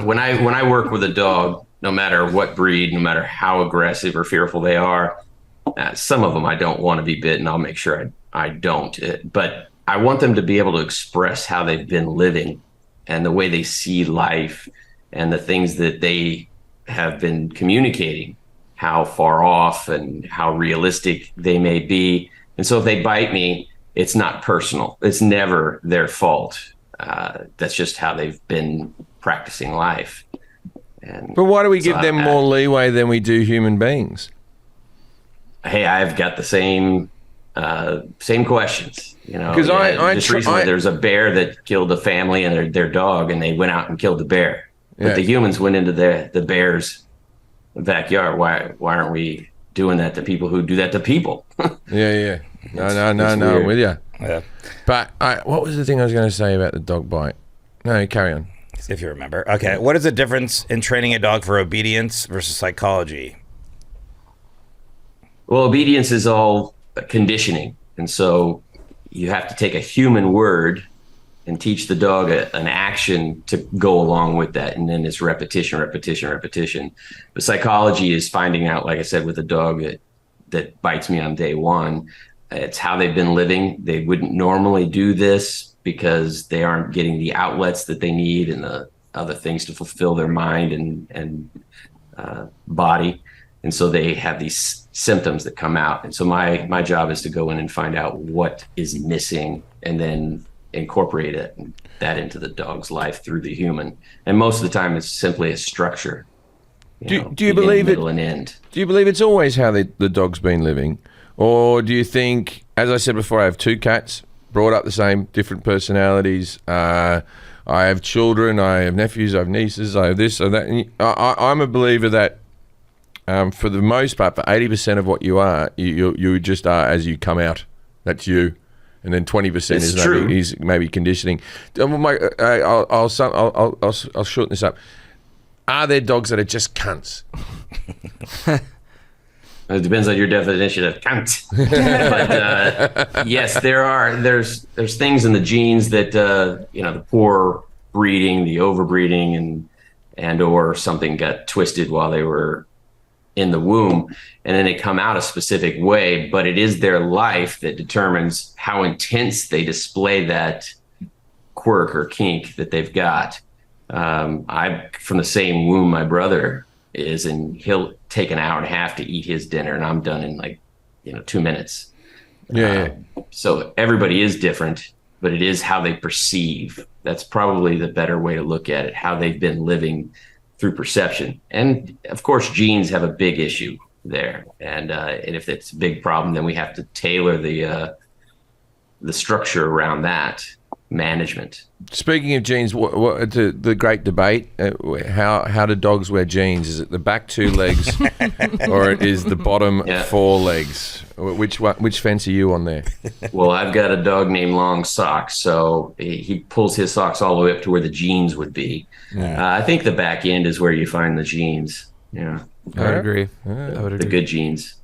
when I work with a dog, no matter what breed, no matter how aggressive or fearful they are. Some of them I don't want to be bitten. I'll make sure I don't. But I want them to be able to express how they've been living and the way they see life and the things that they have been communicating, how far off and how realistic they may be. And so if they bite me, it's not personal. It's never their fault. That's just how they've been practicing life. But why do we give them more leeway than we do human beings? Hey, I've got the same questions. Because recently there's a bear that killed a family and their dog, and they went out and killed the bear. But the humans went into the bear's backyard. Why aren't we doing that to people who do that to people? Yeah. No, I'm with you. Yeah. But what was the thing I was going to say about the dog bite? No, carry on. If you remember. Okay. What is the difference in training a dog for obedience versus psychology? Well, obedience is all conditioning. And so you have to take a human word and teach the dog an action to go along with that. And then it's repetition, repetition, repetition. The psychology is finding out, like I said, with a dog that bites me on day one, it's how they've been living. They wouldn't normally do this because they aren't getting the outlets that they need and the other things to fulfill their mind and body. And so they have these symptoms that come out. And so my job is to go in and find out what is missing and then incorporate that into the dog's life through the human. And most of the time it's simply a structure. Do you believe middle and end. Do you believe it's always how the dog's been living? Or do you think, as I said before, I have 2 cats, brought up the same, different personalities. I have children, I have nephews, I have nieces, I have this, or that. And I'm a believer that for the most part, for 80% of what you are, you just are as you come out. That's you, and then 20% is maybe conditioning. I'll shorten this up. Are there dogs that are just cunts? It depends on your definition of cunt. But yes, there's things in the genes that the poor breeding, the overbreeding, and or something got twisted while they were in the womb, and then they come out a specific way, but it is their life that determines how intense they display that quirk or kink that they've got. I'm from the same womb my brother is, and he'll take an hour and a half to eat his dinner, and I'm done in 2 minutes. So everybody is different, but it is how they perceive. That's probably the better way to look at it, how they've been living through perception. And of course, genes have a big issue there. And if it's a big problem, then we have to tailor the structure around that management. Speaking of genes, what the great debate, how do dogs wear jeans? Is it the back 2 legs or it is the bottom 4 legs? Which fence are you on there? Well, I've got a dog named Long Socks, so he pulls his socks all the way up to where the jeans would be. I think the back end is where you find the jeans. Yeah, I would agree. The good jeans.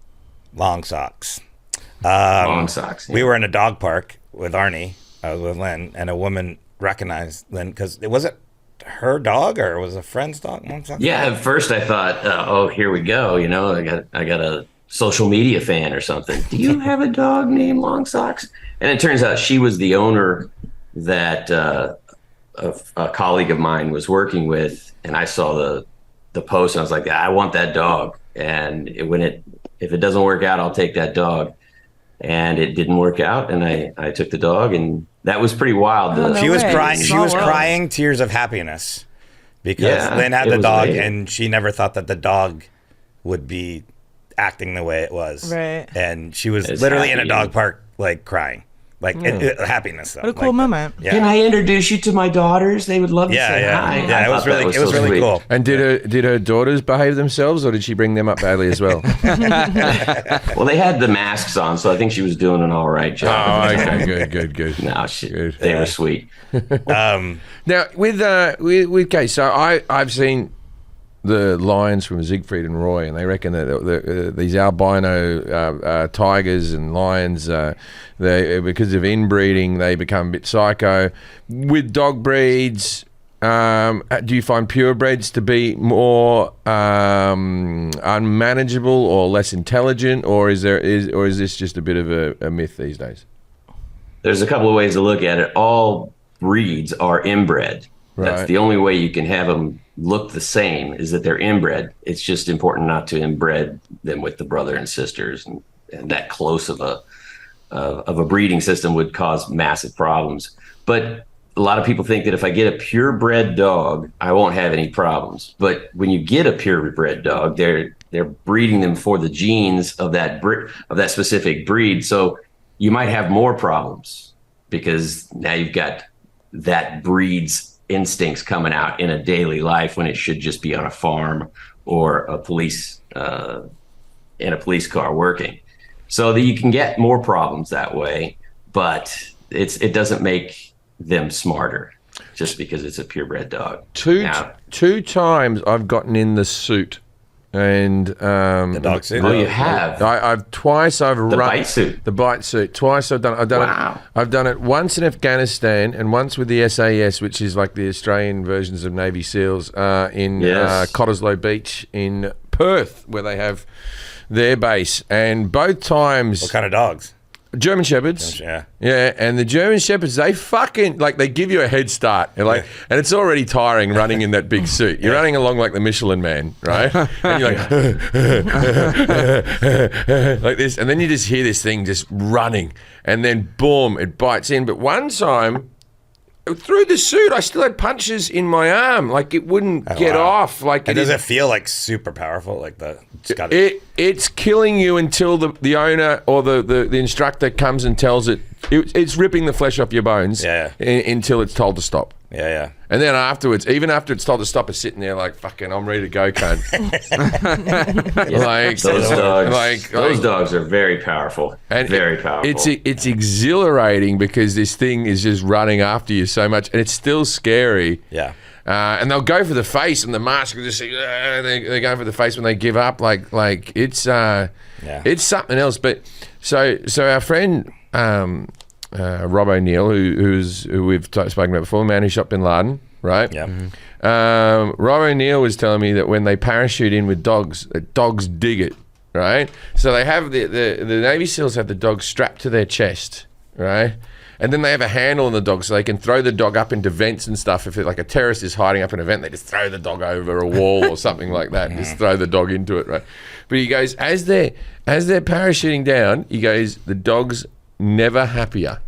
Long socks. Long socks. We were in a dog park with Arnie. I was with Lynn, and a woman recognized Lynn because it wasn't her dog, or it was a friend's dog. Yeah, at first I thought, oh, here we go. I got a social media fan or something. Do you have a dog named Long Socks? And it turns out she was the owner that a colleague of mine was working with, and I saw the post, and I was like, I want that dog. And if it doesn't work out, I'll take that dog. And it didn't work out, and I took the dog, and that was pretty wild. She was crying. She was crying tears of happiness because Lynn had the dog, and she never thought that the dog would be acting the way it was. Right. And she was literally in a dog park, crying. Happiness. Though. What a cool moment. Yeah. Can I introduce you to my daughters? They would love to say hi. Yeah, it was really cool. And did her daughters behave themselves, or did she bring them up badly as well? Well, they had the masks on, so I think she was doing an all right job. Oh, okay, good. No, they were sweet. Now with Kate, so I've seen the lions from Siegfried and Roy, and they reckon that these albino tigers and lions, because of inbreeding, they become a bit psycho. With dog breeds, do you find purebreds to be more unmanageable or less intelligent, or is this just a bit of a myth these days? There's a couple of ways to look at it. All breeds are inbred. Right. That's the only way you can have them look the same, is that they're inbred. It's just important not to inbred them with the brother and sisters, and that close of a breeding system would cause massive problems. But a lot of people think that if I get a purebred dog, I won't have any problems. But when you get a purebred dog, they're breeding them for the genes of that specific breed. So you might have more problems because now you've got that breed's instincts coming out in a daily life when it should just be on a farm or a police in a police car working. So that you can get more problems that way, but it doesn't make them smarter just because it's a purebred dog. Two times I've gotten in the suit and The dog suit. Oh, you have. I've run bite suit. The bite suit. Twice I've done it. Wow. I've done it once in Afghanistan and once with the SAS, which is like the Australian versions of Navy SEALs, in Yes. Cottesloe Beach in Perth, where they have their base. And both times, What kind of dogs? German Shepherds. Yeah. Yeah, and the German Shepherds, they fucking, like, they give you a head start. You're like, and it's already tiring running in that big suit. You're running along like the Michelin Man, right? And you're like, like this. And then you just hear this thing just running. And then, boom, it bites in. But one time, through the suit, I still had punches in my arm. Like, it wouldn't get off. Like, And does it feel like super powerful? Like it's killing you until the owner or the instructor comes and tells it's ripping the flesh off your bones until it's told to stop. Yeah. And then afterwards, even after it's told to stop, it's sitting there like, fucking, I'm ready to go, cunt. Like Those dogs are very powerful. And very powerful. It's exhilarating because this thing is just running after you so much, and it's still scary. Yeah. And they'll go for the face, and the mask will just say, they go for the face when they give up. Like it's something else. But so our friend Rob O'Neill, who we've spoken about before, the man who shot Bin Laden, right? Yeah. Rob O'Neill was telling me that when they parachute in with dogs, dogs dig it, right? So they have the Navy SEALs have the dog strapped to their chest, right? And then they have a handle on the dog so they can throw the dog up into vents and stuff. If like a terrorist is hiding up in a vent, they just throw the dog over a wall or something like that and just throw the dog into it, right? But he goes, as they're parachuting down, he goes, the dog's never happier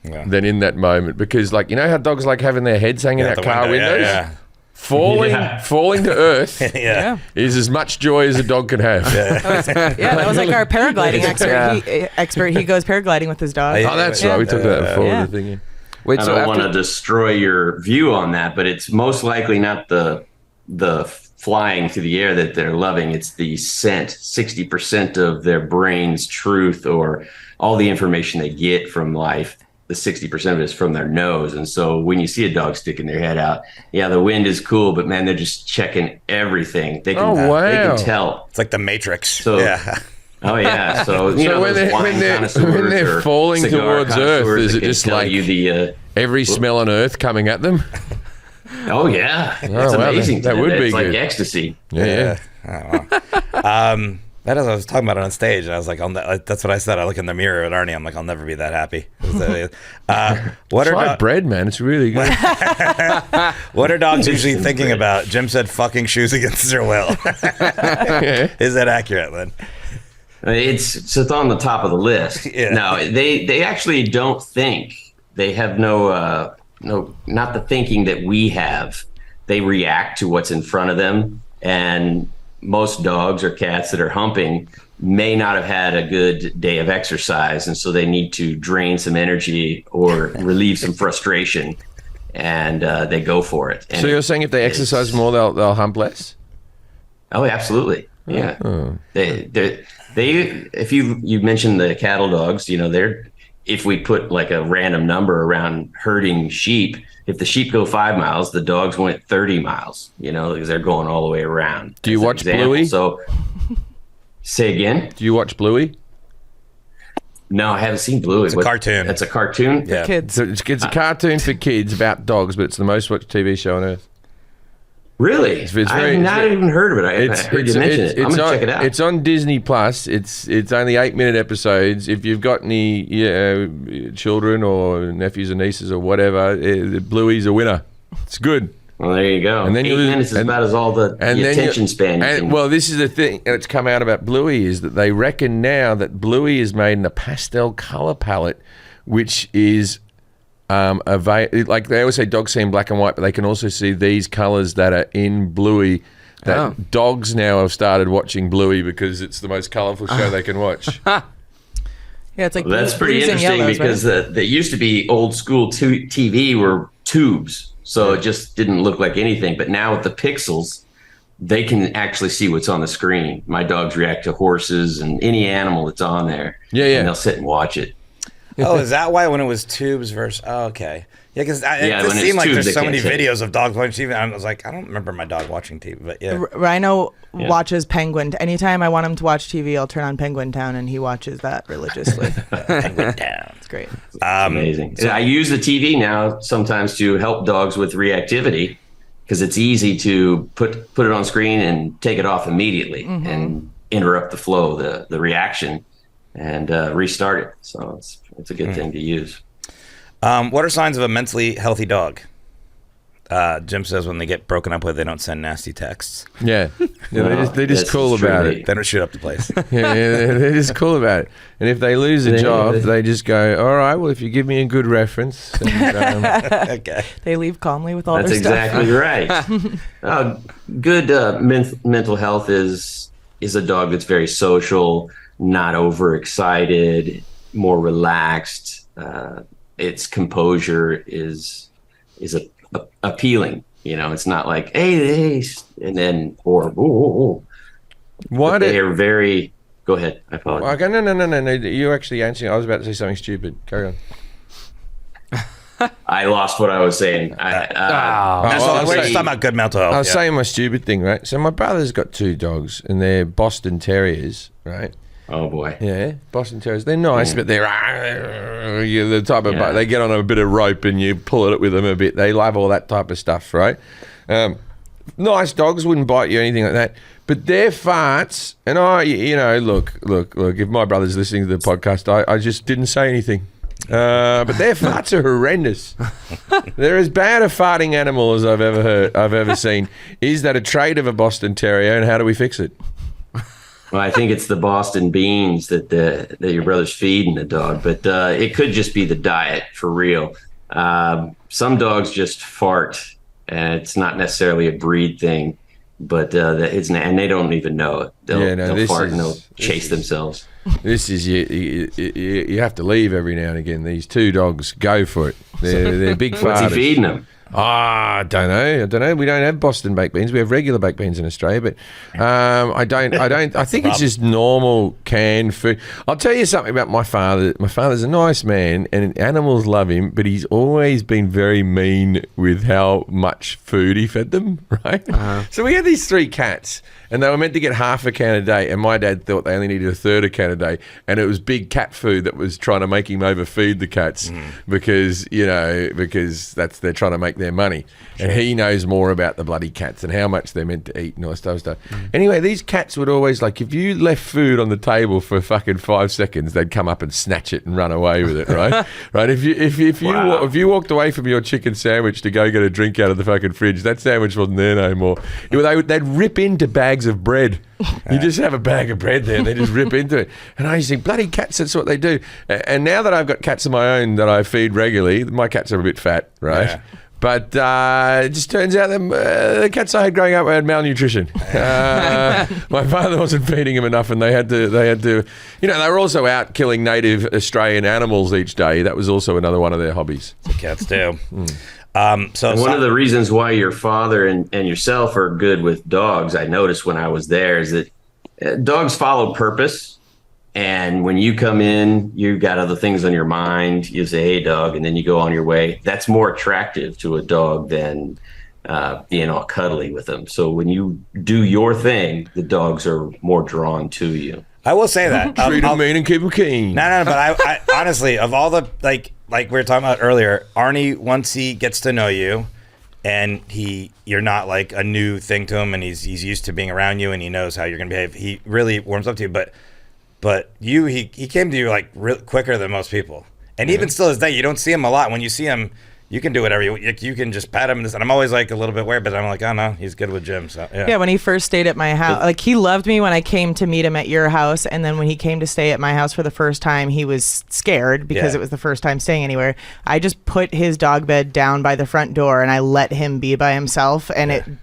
than in that moment, because, like, you know how dogs like having their heads hanging out car windows? Yeah. Falling to earth is as much joy as a dog can have. That was like our paragliding expert. He goes paragliding with his dog. Oh, that's right. We talked about that before. Yeah. The thing. I don't want to destroy your view on that, but it's most likely not the flying through the air that they're loving. It's the scent. 60% of their brain's truth, or all the information they get from life, the 60% of it is from their nose. And so when you see a dog sticking their head out, the wind is cool, but man, they're just checking everything. They can, they can tell. It's like the Matrix. So, Oh yeah, so when they're falling towards Earth, is it just like every smell on Earth coming at them? Oh yeah, it's amazing. That would be it's good. Like ecstasy. Yeah. That is, I was talking about it on stage, and I was like, that's what I said. I look in the mirror at Arnie. I'm like, I'll never be that happy. Try bread, man. It's really good. What are dogs usually thinking about? Jim said fucking shoes against their will. Is that accurate, then? It's on the top of the list. No, they actually don't think. They have no, not the thinking that we have. They react to what's in front of them, and most dogs or cats that are humping may not have had a good day of exercise, and so they need to drain some energy or relieve some frustration, and they go for it. And so you're saying if they exercise more, they'll hump less? Oh, absolutely. Yeah. They if you mentioned the cattle dogs, if we put like a random number around herding sheep, if the sheep go 5 miles, the dogs went 30 miles, because they're going all the way around. Do you watch Bluey? So say again. Do you watch Bluey? No, I haven't seen Bluey. It's a cartoon. It's a cartoon? Yeah. Kids. So it's a cartoon for kids about dogs, but it's the most watched TV show on Earth. Really? I've not even heard of it. I heard you mention it. I'm going to check it out. It's on Disney Plus. It's only 8-minute episodes. If you've got any children or nephews and nieces or whatever, Bluey's a winner. It's good. Well, there you go. And then 8 minutes is about as all the attention span. Well, this is the thing that's come out about Bluey, is that they reckon now that Bluey is made in a pastel color palette, which is like they always say dogs see in black and white, but they can also see these colors that are in Bluey. Dogs now have started watching Bluey because it's the most colorful show they can watch. It's like that's pretty interesting, yellows, because right? They used to be old school TV were tubes, so it just didn't look like anything. But now with the pixels, they can actually see what's on the screen. My dogs react to horses and any animal that's on there. And they'll sit and watch it. Oh, is that why when it was tubes versus? Oh, okay. Yeah, because it just seemed like there's so many videos of dogs watching TV. I was like, I don't remember my dog watching TV, but yeah. Rhino watches Penguin. Anytime I want him to watch TV, I'll turn on Penguin Town, and he watches that religiously. Penguin Town. It's great. Amazing. I use the TV now sometimes to help dogs with reactivity because it's easy to put it on screen and take it off immediately and interrupt the flow, the reaction, and restart it. So it's a good thing to use. What are signs of a mentally healthy dog? Jim says when they get broken up with, they don't send nasty texts. Yeah, they're just cool about it. They don't shoot up the place. yeah, they're just cool about it. And if they lose a job, they just go, all right, well, if you give me a good reference. And, Okay. They leave calmly with all That's their exactly stuff. right. Good mental health is a dog that's very social, not overexcited, more relaxed. Its composure is appealing. You know, it's not like hey, and then or ooh. Why they are very. Go ahead. I apologize. Okay, no. You're actually answering. I was about to say something stupid. Carry on. I lost what I was saying. We're just talking about good mental health. I was saying my stupid thing, right? So my brother's got 2 dogs, and they're Boston Terriers, right? Oh boy. Yeah, Boston Terriers. They're nice, but they're the type of they get on a bit of rope and you pull it with them a bit. They love all that type of stuff, right? Nice dogs, wouldn't bite you or anything like that. But their farts, and look. If my brother's listening to the podcast, I just didn't say anything. But their farts are horrendous. They're as bad a farting animal as I've ever seen. Is that a trait of a Boston Terrier, and how do we fix it? Well, I think it's the Boston beans that your brother's feeding the dog, but it could just be the diet for real. Some dogs just fart, and it's not necessarily a breed thing, but and they don't even know it. They'll fart and they'll chase themselves. This is you have to leave every now and again. These 2 dogs go for it. They're big farters. What's he feeding them? I don't know. We don't have Boston baked beans. We have regular baked beans in Australia, but I think it's just normal canned food. I'll tell you something about my father. My father's a nice man, and animals love him, but he's always been very mean with how much food he fed them, right? So we had these 3 cats, and they were meant to get half a can a day, and my dad thought they only needed a third a can a day, and it was big cat food that was trying to make him overfeed the cats because they're trying to make their money. And he knows more about the bloody cats and how much they're meant to eat and all that stuff. Anyway, these cats would always, like, if you left food on the table for fucking 5 seconds, they'd come up and snatch it and run away with it, right? Right? If you walked away from your chicken sandwich to go get a drink out of the fucking fridge, that sandwich wasn't there no more. They'd rip into bags of bread. You just have a bag of bread there and they just rip into it. And I used to think, bloody cats, that's what they do. And now that I've got cats of my own that I feed regularly, my cats are a bit fat, right? Yeah. But it just turns out that the cats I had growing up had malnutrition. My father wasn't feeding them enough, and they had to. They were also out killing native Australian animals each day. That was also another one of their hobbies. The cats do. So one of the reasons why your father and yourself are good with dogs, I noticed when I was there, is that dogs follow purpose. And when you come in, you've got other things on your mind. You say, hey, dog, and then you go on your way. That's more attractive to a dog than being all cuddly with them. So when you do your thing, the dogs are more drawn to you. I will say that. Treat them mean and keep them keen. No, but I honestly, of all the, like we were talking about earlier, Arnie, once he gets to know you, and you're not like a new thing to him, and he's used to being around you, and he knows how you're going to behave, he really warms up to you. But he came to you like quicker than most people, and even still this day, you don't see him a lot. When you see him, you can do whatever you can just pat him. And I'm always like a little bit weird, but I'm like, oh no, he's good with Jim. So yeah. When he first stayed at my house, like he loved me when I came to meet him at your house, and then when he came to stay at my house for the first time, he was scared because it was the first time staying anywhere. I just put his dog bed down by the front door, and I let him be by himself, and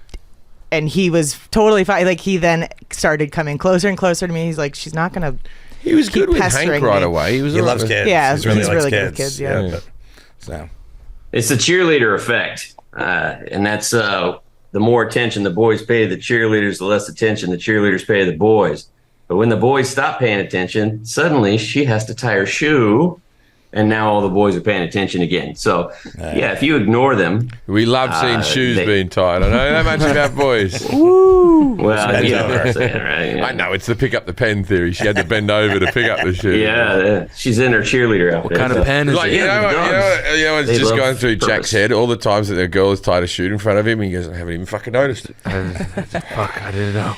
And he was totally fine. Like, he then started coming closer and closer to me. He's like, she's not going to. He was good with Hank right away. He loves kids. Yeah, he's really good with kids. Yeah. So it's the cheerleader effect, and that's the more attention the boys pay the cheerleaders, the less attention the cheerleaders pay the boys. But when the boys stop paying attention, suddenly she has to tie her shoe and now all the boys are paying attention again. So, yeah, if you ignore them, We love seeing shoes being tied. I know that much about boys. well, you know what I'm saying, right? Yeah. I know, it's the pick up the pen theory. She had to bend over to pick up the shoe. Yeah, she's in her cheerleader outfit. What kind of pen is Like, it? you know what's They just love going through purpose. Jack's head all the times that the girl has tied a shoe in front of him. He goes, I haven't even fucking noticed it. Fuck, I didn't know.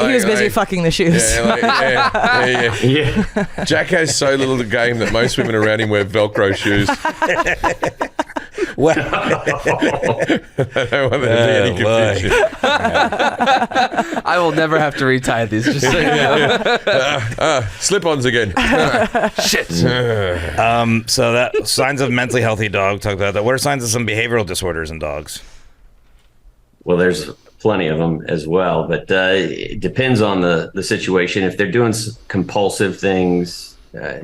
He was busy fucking the shoes. Yeah. Jack has so little to game that most women around him wear Velcro shoes. Well, I don't want there to be any confusion. I will never have to retie these. Just so you know. Slip-ons again. Shit. so that signs of mentally healthy dog. Talk about that. What are signs of some behavioral disorders in dogs? Well, there's plenty of them as well, but it depends on the situation. If they're doing compulsive things,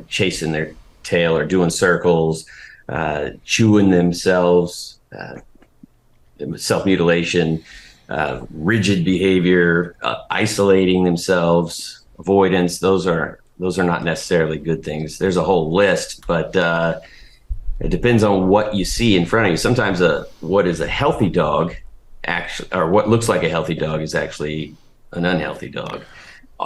chasing their tail or doing circles, chewing themselves, self-mutilation, rigid behavior, isolating themselves, avoidance, those are not necessarily good things. There's a whole list, but it depends on what you see in front of you. Sometimes what is a healthy dog actually, or what looks like a healthy dog, is actually an unhealthy dog,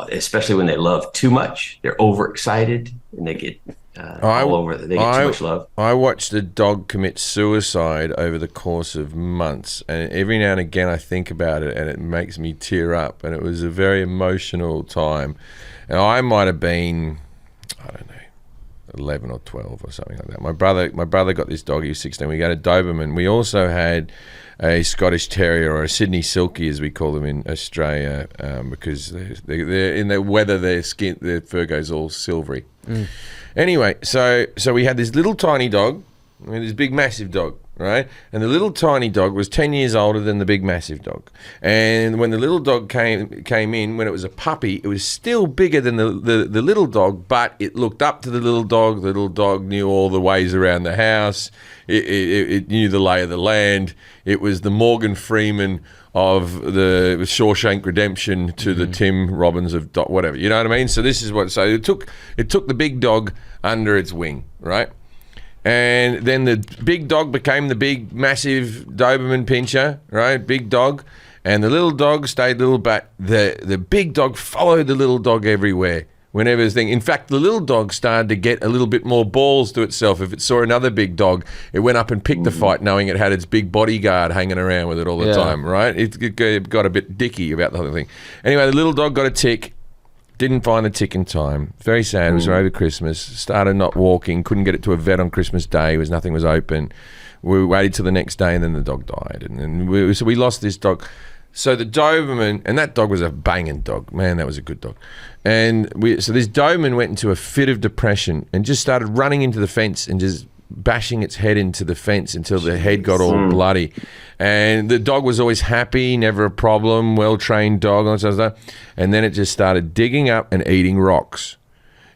especially when they love too much. They're overexcited and they get all over. They get too much love. I watched a dog commit suicide over the course of months, and every now and again I think about it and it makes me tear up, and it was a very emotional time. And I might have been, I don't know, 11 or 12 or something like that. My brother got this dog. He was 16. We got a Doberman. We also had a Scottish Terrier, or a Sydney Silkie as we call them in Australia, because they're in the weather, their fur goes all silvery. Anyway, so we had this little tiny dog and this big massive dog, right? And the little tiny dog was 10 years older than the big massive dog. And when the little dog came in, when it was a puppy, it was still bigger than the little dog, but it looked up to the little dog. The little dog knew all the ways around the house. It knew the lay of the land. It was the Morgan Freeman of the Shawshank Redemption to the Tim Robbins of whatever. You know what I mean? So this is what. So it took the big dog under its wing, right? And then the big dog became the big, massive Doberman Pinscher, right? Big dog. And the little dog stayed little, but the big dog followed the little dog everywhere. Whenever this thing, in fact, the little dog started to get a little bit more balls to itself. If it saw another big dog, it went up and picked the fight, knowing it had its big bodyguard hanging around with it all the time, right? It got a bit dicky about the whole thing. Anyway, the little dog got a tick, didn't find the tick in time. Very sad. It was over Christmas. Started not walking, couldn't get it to a vet on Christmas Day. Nothing was open. We waited till the next day, and then the dog died. So we lost this dog. So the Doberman, and that dog was a banging dog. Man, that was a good dog. And so this Doberman went into a fit of depression and just started running into the fence and just bashing its head into the fence until the head got all bloody. And the dog was always happy, never a problem, well-trained dog, and all that stuff. And then it just started digging up and eating rocks.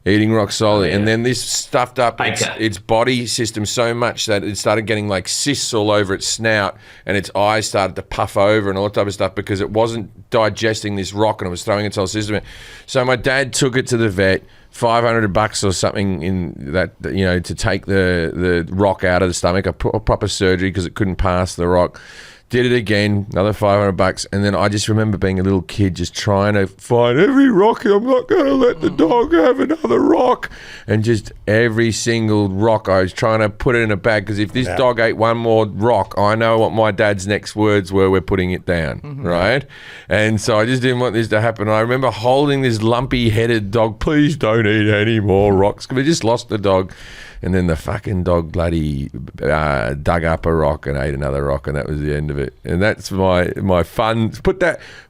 Eating rock solid. And then this stuffed up its body system so much that it started getting like cysts all over its snout, and its eyes started to puff over and all that type of stuff because it wasn't digesting this rock and it was throwing its whole system in. So my dad took it to the vet, $500 or something in that, to take the rock out of the stomach, a proper surgery because it couldn't pass the rock. Did it again, another $500, and then I just remember being a little kid just trying to find every rock. I'm not going to let the dog have another rock, and just every single rock I was trying to put it in a bag, because if this dog ate one more rock, I know what my dad's next words were. We're putting it down, right? And so I just didn't want this to happen. I remember holding this lumpy-headed dog. Please don't eat any more rocks. We just lost the dog. And then the fucking dog bloody dug up a rock and ate another rock, and that was the end of it. And that's my fun. Put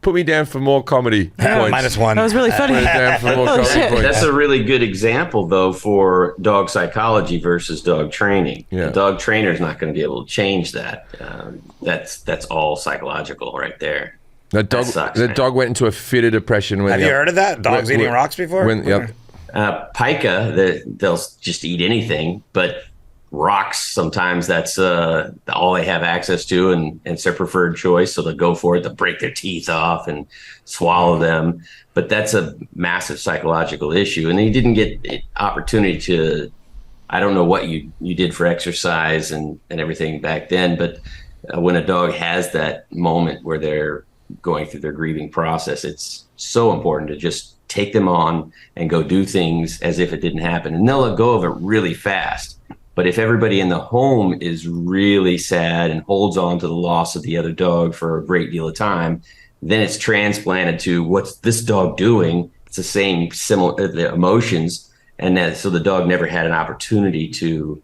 me down for more comedy points. -1. That was really funny. Put it down for more comedy points. That's a really good example, though, for dog psychology versus dog training. Yeah. The dog trainer is not going to be able to change that. That's all psychological right there. The dog went into a fit of depression. Have you heard of that? Dogs eating rocks before? Pica, they'll just eat anything, but rocks, sometimes that's all they have access to, and it's their preferred choice, so they'll go for it. They'll break their teeth off and swallow them, but that's a massive psychological issue, and he didn't get the opportunity to I don't know what you did for exercise and everything back then, but when a dog has that moment where they're going through their grieving process, it's so important to just take them on and go do things as if it didn't happen. And they'll let go of it really fast. But if everybody in the home is really sad and holds on to the loss of the other dog for a great deal of time, then it's transplanted to what's this dog doing? It's the same similar the emotions. And so the dog never had an opportunity to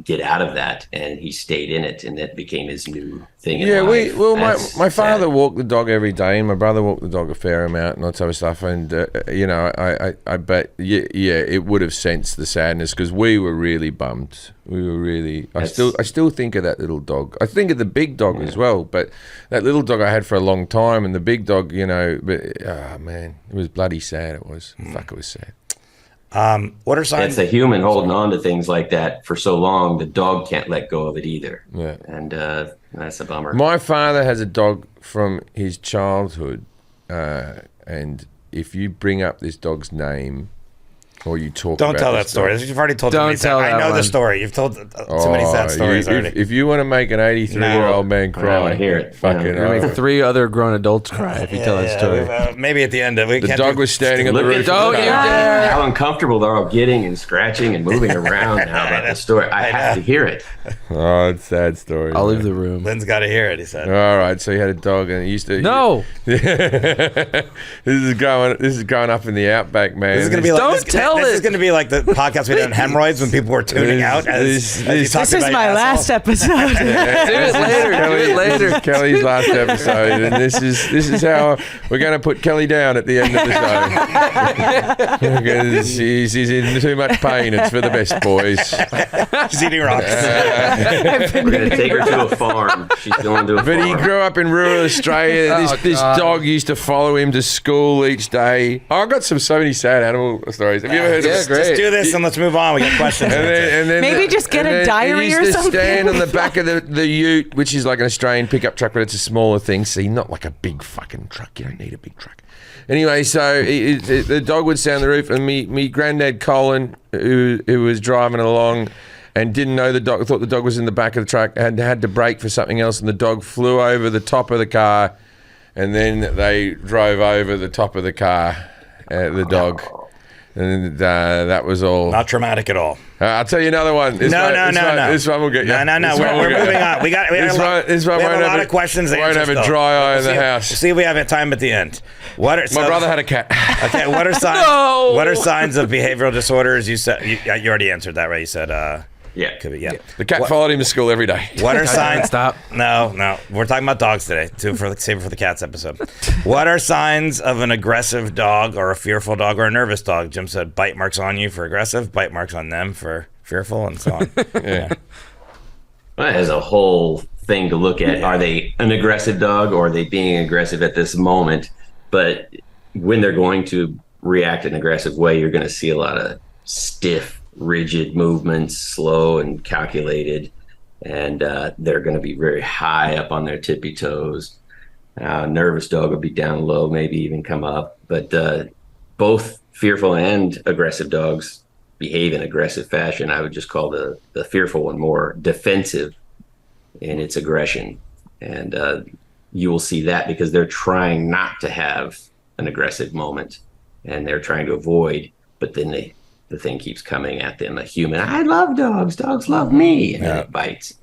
get out of that, and he stayed in it, and that became his new thing in life. My father walked the dog every day, and my brother walked the dog a fair amount and that type of stuff. And I bet it would have sensed the sadness, because we were really bummed. We were really. I still think of that little dog. I think of the big dog as well, but that little dog I had for a long time, and the big dog, man, it was bloody sad. It was. Fuck, it was sad. What are signs? It's the human holding on to things like that for so long. The dog can't let go of it either. Yeah, and that's a bummer. My father has a dog from his childhood, and if you bring up this dog's name, or you talk Don't about tell that story. You've already told Don't me. tell I know that the one. story. You've told too many sad stories already. If you want to make an 83-year-old man cry, I hear it. fucking You're gonna make 3 other grown adults cry if you tell that story. Maybe at the end of it. The dog was standing on the Look roof. at of the car. how uncomfortable they're all getting and scratching and moving around now about the story. I have to hear it. Oh, it's a sad story. I'll leave the room. Lynn's got to hear it, he said. All right, so he had a dog, and he used to. No. This is going up in the outback, man. This is going to be like Don't tell This it. is going to be like the podcast we did on hemorrhoids when people were tuning out. As you this- talked This is about my your last asshole. episode. Do it later. Do it This later. is Kelly's last episode, and this is how we're going to put Kelly down at the end of the show. Because she's in too much pain. It's for the best, boys. She's eating rocks. We're going to take her to a farm. She's going to a But farm. he grew up in rural Australia. This God. dog used to follow him to school each day. Oh, I've got so many sad animal stories. Have you ever heard Yeah, of great. Let's do this and let's move on. We got questions. And then Maybe just get a diary or He used to something. stand on the back of the ute, which is like an Australian pickup truck, but it's a smaller thing. See, not like a big fucking truck. You don't need a big truck. Anyway, so the dog would stand on the roof, and me granddad Colin, who was driving along and didn't know the dog, thought the dog was in the back of the truck, and had to brake for something else, and the dog flew over the top of the car, and then they drove over the top of the car, the dog. And that was all. Not traumatic at all. I'll tell you another one. This one will get you. No. This one will We're get moving you. on. We have a lot of questions. to Won't answer have a still. dry eye in the See- house. See if we have time at the end. My brother had a cat. Okay, what are signs? No. What are signs of behavioral disorders? You said you already answered that, right? You said Yeah. could be The cat followed him to school every day. What are signs? Stop. No. We're talking about dogs today. Save it for the cats episode. What are signs of an aggressive dog or a fearful dog or a nervous dog? Jim said bite marks on you for aggressive, bite marks on them for fearful, and so on. Yeah. Well, as a whole thing to look at, are they an aggressive dog or are they being aggressive at this moment? But when they're going to react in an aggressive way, you're going to see a lot of stiff, rigid movements, slow and calculated, and they're going to be very high up on their tippy toes. Nervous dog will be down low, maybe even come up. But both fearful and aggressive dogs behave in aggressive fashion. I would just call the fearful one more defensive in its aggression. And you will see that because they're trying not to have an aggressive moment and they're trying to avoid, but then the thing keeps coming at them. A human, I love dogs, dogs love me, and then it bites.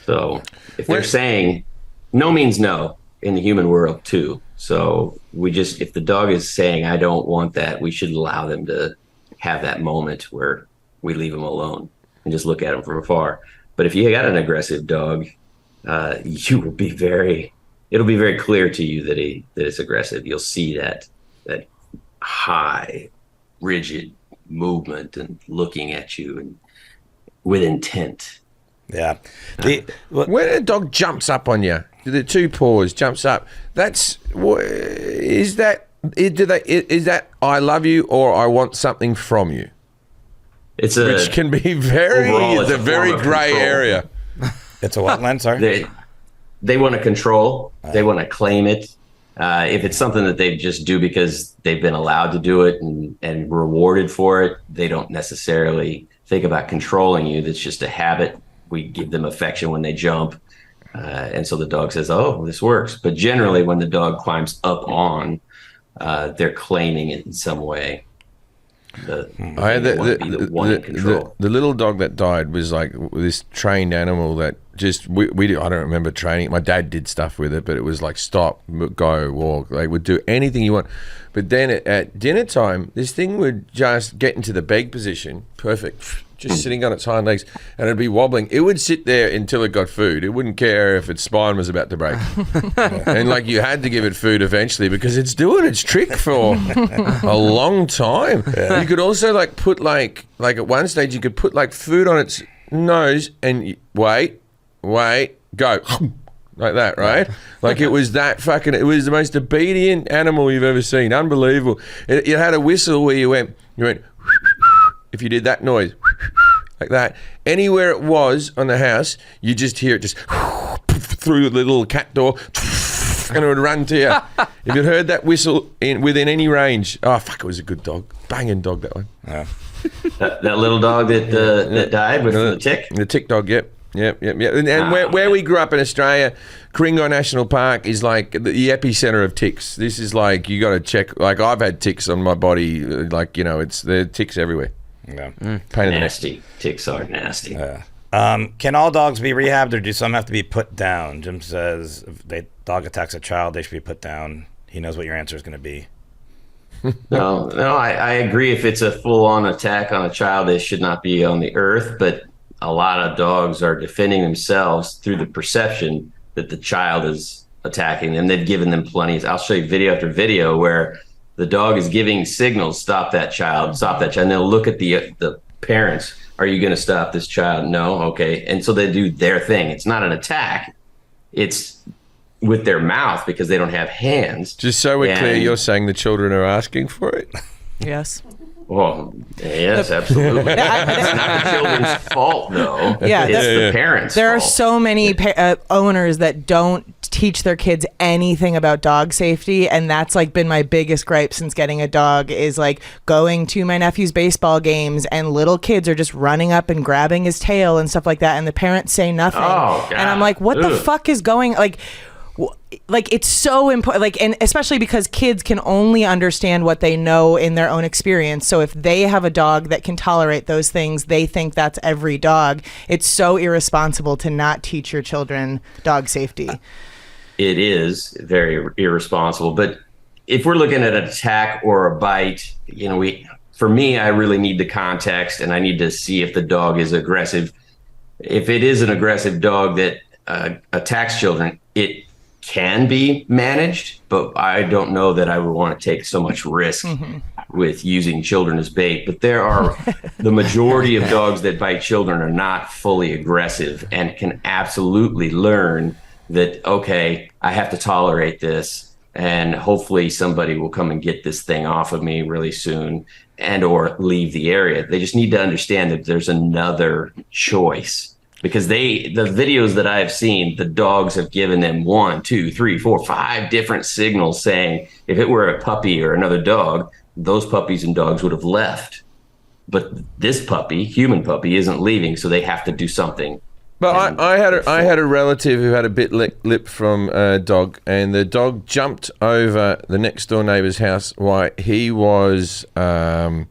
So if they're saying no means no in the human world too. So if the dog is saying, I don't want that, we should allow them to have that moment where we leave them alone and just look at them from afar. But if you got an aggressive dog, it'll be very clear to you that it's aggressive. You'll see that high, rigid movement and looking at you and with intent. Yeah. When a dog jumps up on you, the two paws jumps up. Is that I love you or I want something from you? Which can be it's a very grey area. It's a what, Len? Sorry. They want to control. They want to claim it. If it's something that they just do because they've been allowed to do it and rewarded for it, they don't necessarily think about controlling you. That's just a habit. We give them affection when they jump. And so the dog says, oh, this works. But generally, when the dog climbs up on, they're claiming it in some way. The little dog that died was like this trained animal that just I don't remember training. My dad did stuff with it, but it was like stop, go, walk. They would do anything you want. But then at dinner time, this thing would just get into the beg position, perfect, just sitting on its hind legs, and it'd be wobbling. It would sit there until it got food. It wouldn't care if its spine was about to break. And like you had to give it food eventually because it's doing its trick for a long time. Yeah. You could also like put like at one stage you could put like food on its nose and wait, go. Like that, right? Like it was that fucking, it was the most obedient animal you've ever seen. Unbelievable. It had a whistle where you went, if you did that noise, like that, anywhere it was on the house, you just hear it just through the little cat door and it would run to you. If you'd heard that whistle within any range, oh, fuck, it was a good dog. Banging dog, that one. Yeah. that little dog that died with the tick? The tick dog, yep. Yep. And where we grew up in Australia, Kringo National Park is like the epicenter of ticks. This is like, you got to check, like I've had ticks on my body, like, there are ticks everywhere. Yeah. Pain in the neck. Ticks are nasty. Can all dogs be rehabbed or do some have to be put down? Jim says if the dog attacks a child, they should be put down. He knows what your answer is going to be. No, I agree. If it's a full-on attack on a child, they should not be on the earth, but a lot of dogs are defending themselves through the perception that the child is attacking them. They've given them plenty. I'll show you video after video where the dog is giving signals, stop that child. And they'll look at the parents. Are you going to stop this child? No. Okay. And so they do their thing. It's not an attack. It's with their mouth because they don't have hands. Just so we're clear, you're saying the children are asking for it? Yes. Well, yes, absolutely. It's not the children's fault, though. Yeah, it's the parents' There fault. are so many owners that don't teach their kids anything about dog safety, and that's like been my biggest gripe since getting a dog is like going to my nephew's baseball games and little kids are just running up and grabbing his tail and stuff like that, and the parents say nothing. Oh, God. And I'm like, what the fuck is going like it's so important, like, and especially because kids can only understand what they know in their own experience. So if they have a dog that can tolerate those things, they think that's every dog. It's so irresponsible to not teach your children dog safety. It is very irresponsible. But if we're looking at an attack or a bite, for me, I really need the context and I need to see if the dog is aggressive. If it is an aggressive dog that attacks children, it can be managed, but I don't know that I would want to take so much risk with using children as bait. But there are the majority of dogs that bite children are not fully aggressive and can absolutely learn that, okay, I have to tolerate this and hopefully somebody will come and get this thing off of me really soon and or leave the area. They just need to understand that there's another choice. Because the videos that I have seen, the dogs have given them 1, 2, 3, 4, 5 different signals saying if it were a puppy or another dog, those puppies and dogs would have left. But this puppy, human puppy, isn't leaving, so they have to do something. But I had a relative who had a bit lip from a dog, and the dog jumped over the next door neighbour's house while he was a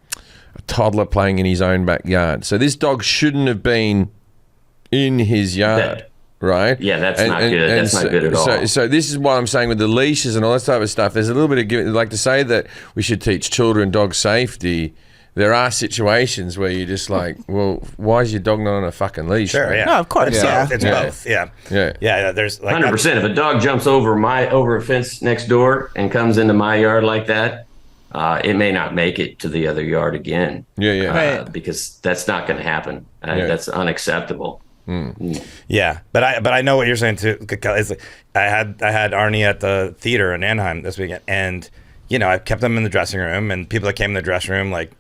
toddler playing in his own backyard. So this dog shouldn't have been in his yard, right? Yeah, that's not good. That's not good at all. So this is what I'm saying with the leashes and all that type of stuff. There's a little bit of giving, like to say that we should teach children dog safety. There are situations where you're just like, well, why is your dog not on a fucking leash? Sure, yeah. No, of course, It's both. Yeah. There's like 100%. If a dog jumps over a fence next door and comes into my yard like that, it may not make it to the other yard again. Right. Because that's not going to happen. That's unacceptable. Yeah, but I know what you're saying too. It's like, I had Arnie at the theater in Anaheim this weekend, and I kept them in the dressing room, and people that came in the dressing room like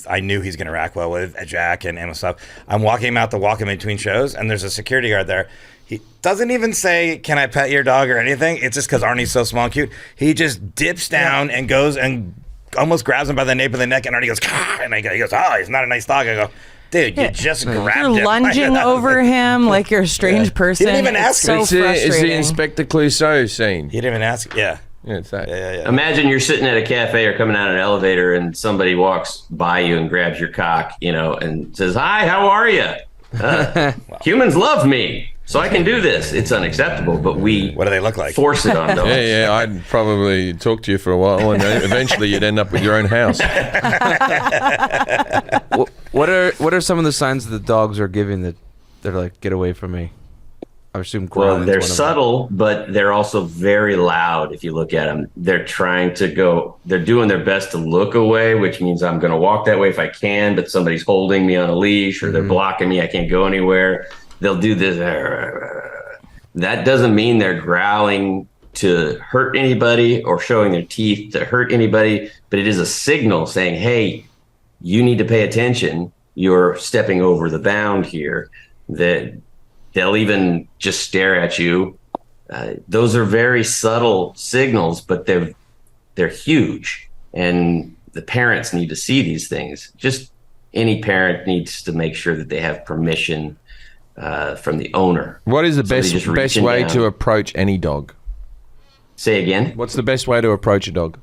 I knew he's going to rack well with Jack and stuff. I'm walking him out to walk him in between shows, and there's a security guard there. He doesn't even say, "Can I pet your dog?" or anything. It's just because Arnie's so small and cute. He just dips down and goes and almost grabs him by the nape of the neck, and Arnie goes, "Kah!" And he goes, "Oh, he's not a nice dog." I go, "Dude, you just grabbed him." You're lunging over him like you're a strange person. He didn't even ask me. So It's frustrating. the Inspector Clouseau scene. He didn't even ask. Yeah. Yeah, it's that. Yeah. Imagine you're sitting at a cafe or coming out of an elevator and somebody walks by you and grabs your cock, and says, "Hi, how are you? Humans love me, so I can do this." It's unacceptable, but What do they look like? force it on dogs. Yeah, I'd probably talk to you for a while, and eventually you'd end up with your own house. What are some of the signs that the dogs are giving that they're like, "Get away from me"? I assume Well, growling's they're one of them. subtle, but they're also very loud. If you look at them, they're doing their best to look away, which means I'm going to walk that way if I can, but somebody's holding me on a leash or they're blocking me. I can't go anywhere. They'll do this. That doesn't mean they're growling to hurt anybody or showing their teeth to hurt anybody, but it is a signal saying, "Hey, you need to pay attention. You're stepping over the bound here." That they'll even just stare at you. Those are very subtle signals, but they're huge. And the parents need to see these things. Just any parent needs to make sure that they have permission from the owner. What is the Somebody just best reaching way down. to approach any dog? Say again? What's the best way to approach a dog?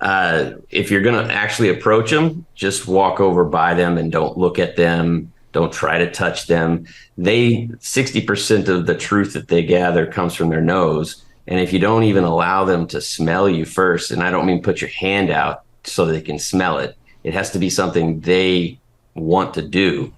If you're going to actually approach them, just walk over by them and don't look at them. Don't try to touch them. 60% of the truth that they gather comes from their nose. And if you don't even allow them to smell you first, and I don't mean put your hand out so they can smell it, it has to be something they want to do.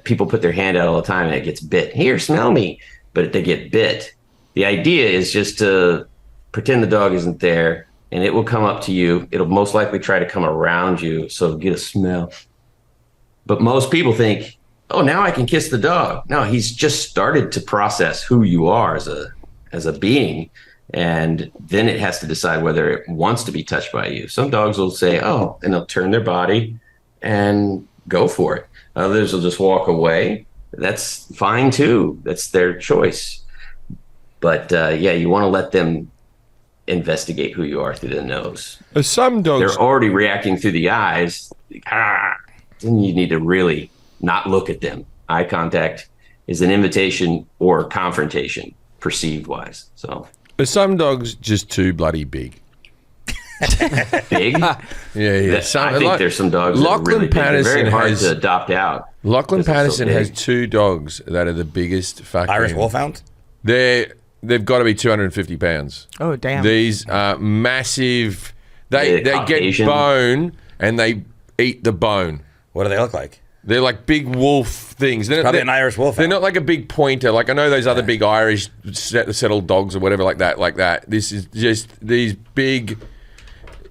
People put their hand out all the time and it gets bit. "Here, smell me," but they get bit. The idea is just to pretend the dog isn't there, and it will come up to you. It'll most likely try to come around you, so get a smell. But most people think, "Oh, now I can kiss the dog." No, he's just started to process who you are as a being, and then it has to decide whether it wants to be touched by you. Some dogs will say, "Oh," and they'll turn their body and go for it. Others will just walk away. That's fine too. That's their choice. But you want to let them investigate who you are through the nose. Some dogs. They're already reacting through the eyes. Then you need to really not look at them. Eye contact is an invitation or confrontation, perceived wise. So Some dogs just too bloody big. big. Yeah. I think there's some dogs that are really big. They're very hard to adopt out. Lachlan because they're so Patterson has big. 2 dogs that are the biggest fucking Irish Wolfhound? They've got to be 250 pounds. Oh, damn. These are massive. They get Caucasian. bone and they eat the bone. What do they look like? They're like big wolf things. Probably an Irish Wolfhound. They're not like a big pointer. Like I know those other big Irish settled dogs or whatever like that. This is just these big.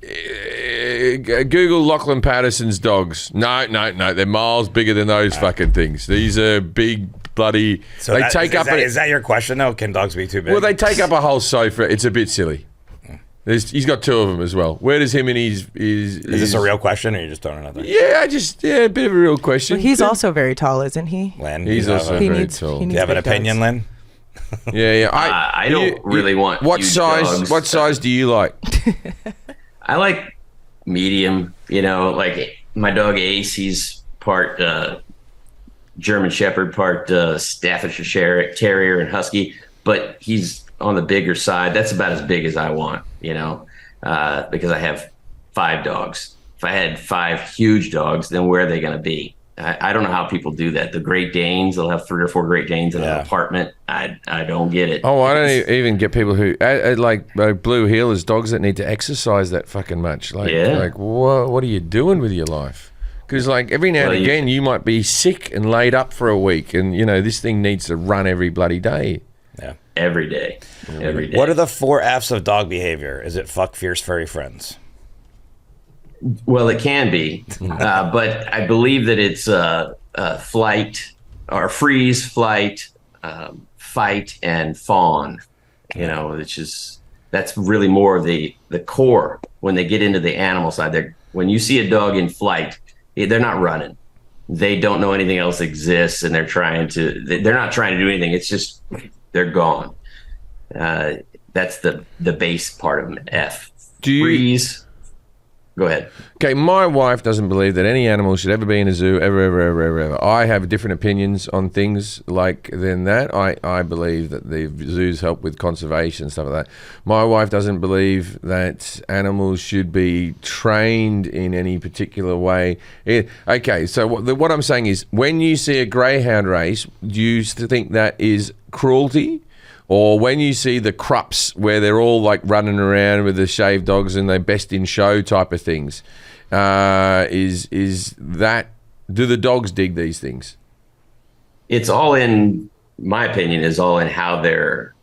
Google Lachlan Patterson's dogs. No. They're miles bigger than those fucking things. These are big, bloody. So they take up. Is that your question, though? Can dogs be too big? Well, they take up a whole sofa. It's a bit silly. He's got 2 of them as well. Where does him and his Is this a real question, or are you just throwing it out there? Yeah, a bit of a real question. Well, he's also very tall, isn't he? Len, He's also He very needs- tall. he Do you have an big dogs. opinion, Len? Yeah. I don't really want What huge size? dogs. What size do you like? I like medium. Like my dog Ace, he's part German Shepherd, part Staffordshire Terrier and Husky, but he's on the bigger side. That's about as big as I want, because I have 5 dogs. If I had 5 huge dogs, then where are they going to be? I don't know how people do that. The Great Danes, they'll have 3 or 4 Great Danes in an apartment. I don't get it. Oh, I don't even get people who like blue heelers, dogs that need to exercise that fucking much. Like what are you doing with your life? Because like every now and again you might be sick and laid up for a week, and this thing needs to run every bloody day. Yeah. Every day. Every day. What are the 4 F's of dog behavior? Is it fuck fierce furry friends? Well, it can be, but I believe that it's flight or freeze, flight, fight, and fawn. That's really more of the core. When they get into the animal side, When you see a dog in flight, they're not running. They don't know anything else exists, and they're not trying to do anything. It's just they're gone. That's the base part of F. Freeze. Go ahead. Okay, my wife doesn't believe that any animal should ever be in a zoo, ever. I have different opinions on things than that. I believe that the zoos help with conservation and stuff like that. My wife doesn't believe that animals should be trained in any particular way. Okay, so what I'm saying is, when you see a greyhound race, do you think that is cruelty? Or when you see the crups where they're all like running around with the shaved dogs and they're best in show type of things, is that, do the dogs dig these things? It's all in, my opinion, is all in how they're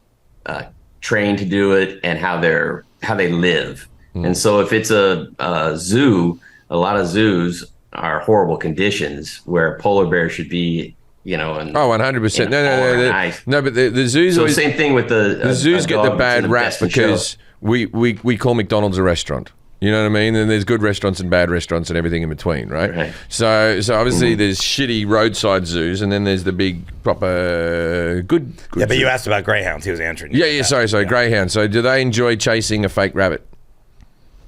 trained to do it and how they live. And so if it's a zoo, a lot of zoos are horrible conditions where polar bears should be, 100%. No, but the zoos. So same thing with the zoos get the bad rap because we call McDonald's a restaurant. You know what I mean? And there's good restaurants and bad restaurants and everything in between, right? So obviously there's shitty roadside zoos, and then there's the big proper good. Yeah, but you asked about greyhounds. He was answering. Sorry, greyhounds. So do they enjoy chasing a fake rabbit?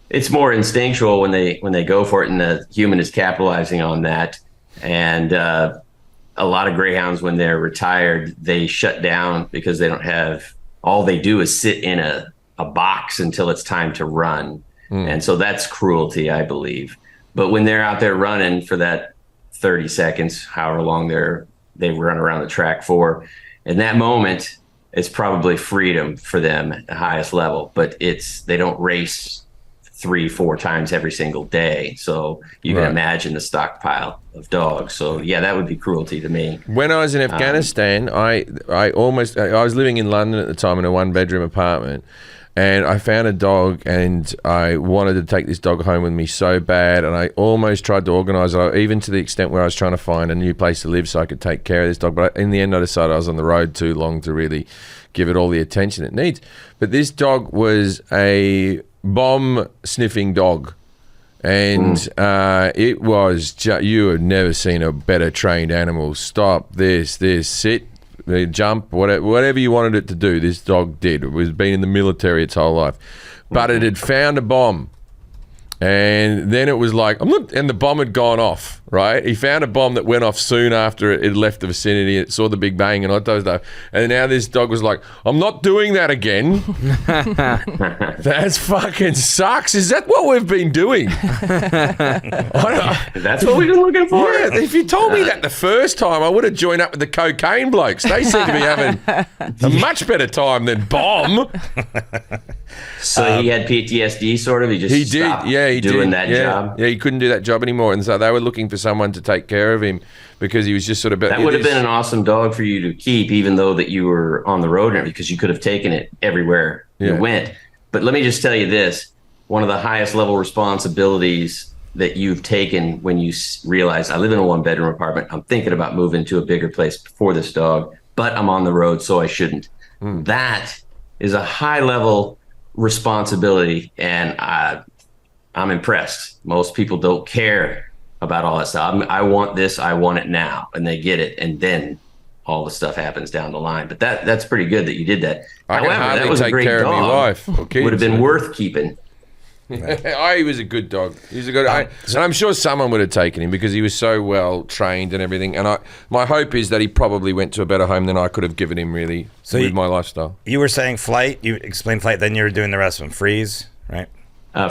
It's more instinctual when they go for it, and the human is capitalizing on that. And a lot of greyhounds, when they're retired, they shut down because they don't have, all they do is sit in a box until it's time to run. And so that's cruelty, I believe. But when they're out there running for that 30 seconds, however long they run around the track for, in that moment, it's probably freedom for them at the highest level. But they don't race 3-4 times every single day. So you can imagine the stockpile of dogs. So yeah, that would be cruelty to me. When I was in Afghanistan, I was living in London at the time in a 1-bedroom apartment, and I found a dog, and I wanted to take this dog home with me so bad, and I almost tried to organise it, even to the extent where I was trying to find a new place to live so I could take care of this dog. But in the end, I decided I was on the road too long to really give it all the attention it needs. But this dog was a bomb-sniffing dog, and it was you have never seen a better trained animal. Stop, this, sit, jump, whatever you wanted it to do, this dog did. It was been in the military its whole life, but it had found a bomb, and then it was like, and the bomb had gone off, right? He found a bomb that went off soon after it left the vicinity. It saw the Big Bang and all that stuff. And now this dog was like, I'm not doing that again. That's fucking sucks. Is that what we've been doing? That's what we've been looking for. Yeah, if you told me that the first time, I would have joined up with the cocaine blokes. They seem to be having a much better time than bomb. So he had PTSD, sort of. He did. He doing did. that job. Yeah, he couldn't do that job anymore, and so they were looking for someone to take care of him because he was just sort of. That would have been an awesome dog for you to keep, even though that you were on the road, because you could have taken it everywhere you went. But let me just tell you this: one of the highest level responsibilities that you've taken when you realize, I live in a 1-bedroom apartment. I'm thinking about moving to a bigger place for this dog, but I'm on the road, so I shouldn't. That is a high level responsibility, and I'm impressed. Most people don't care about all that stuff. I want this, I want it now, and they get it, and then all the stuff happens down the line. But that's pretty good that you did that. However, that was a great dog. Of my wife. Would have been worth keeping. He was a good dog. He was a good. And I'm sure someone would have taken him because he was so well trained and everything. And my hope is that he probably went to a better home than I could have given him, really, with my lifestyle. You were saying flight. You explained flight. Then you were doing the rest of them. Freeze, right?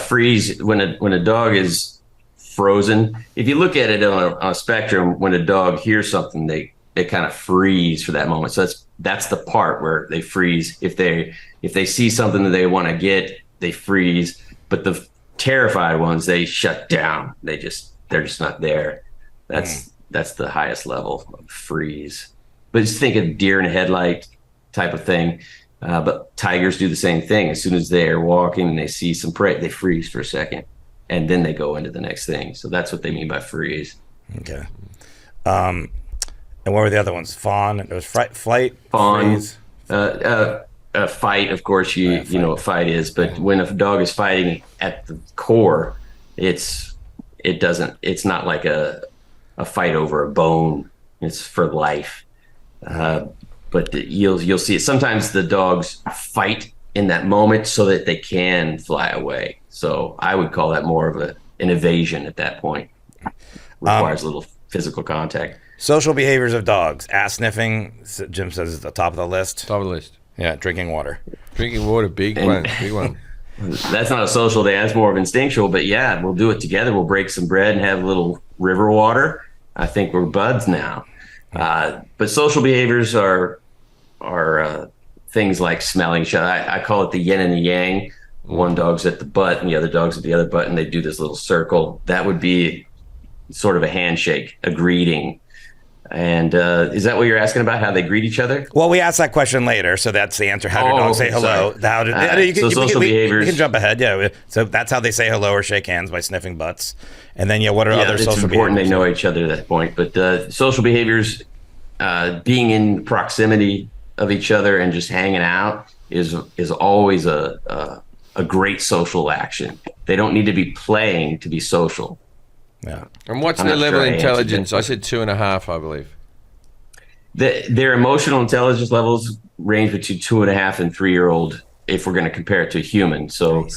Freeze, when a dog is frozen. If you look at it on a spectrum, when a dog hears something, they kind of freeze for that moment. So that's the part where they freeze. If they see something that they want to get, they freeze. But the terrified ones, they shut down. They're just not there. That's the highest level of freeze. But just think of deer in a headlight type of thing. But tigers do the same thing. As soon as they're walking and they see some prey, they freeze for a second, and then they go into the next thing. So that's what they mean by freeze. Okay. And what were the other ones? Fawn. There was flight. Fawn. Freeze. A fight, of course, you know what fight is. But when a dog is fighting at the core, it's it's not like a fight over a bone. It's for life. But you'll see it. Sometimes the dogs fight in that moment so that they can fly away. So I would call that more of an evasion at that point. Requires a little physical contact. Social behaviors of dogs. Ass sniffing, Jim says, is the top of the list. Top of the list. Yeah, drinking water. Drinking water, big one. That's not a social day. That's more of instinctual. But yeah, we'll do it together. We'll break some bread and have a little river water. I think we're buds now. But social behaviors are things like smelling each other. I call it the yin and the yang. One dog's at the butt and the other dog's at the other butt, and they do this little circle. That would be sort of a handshake, a greeting. And is that what you're asking about, how they greet each other? Well, we asked that question later, so that's the answer. How do dogs say hello? Social behaviors. We can jump ahead, yeah. So that's how they say hello or shake hands, by sniffing butts. And then, what are other social behaviors? It's important they know each other at that point. But social behaviors, being in proximity of each other and just hanging out is always a great social action. They don't need to be playing to be social. Yeah. And what's their level of intelligence? I said 2.5, I believe. Their emotional intelligence levels range between 2.5 and 3-year-old, if we're going to compare it to a human. So,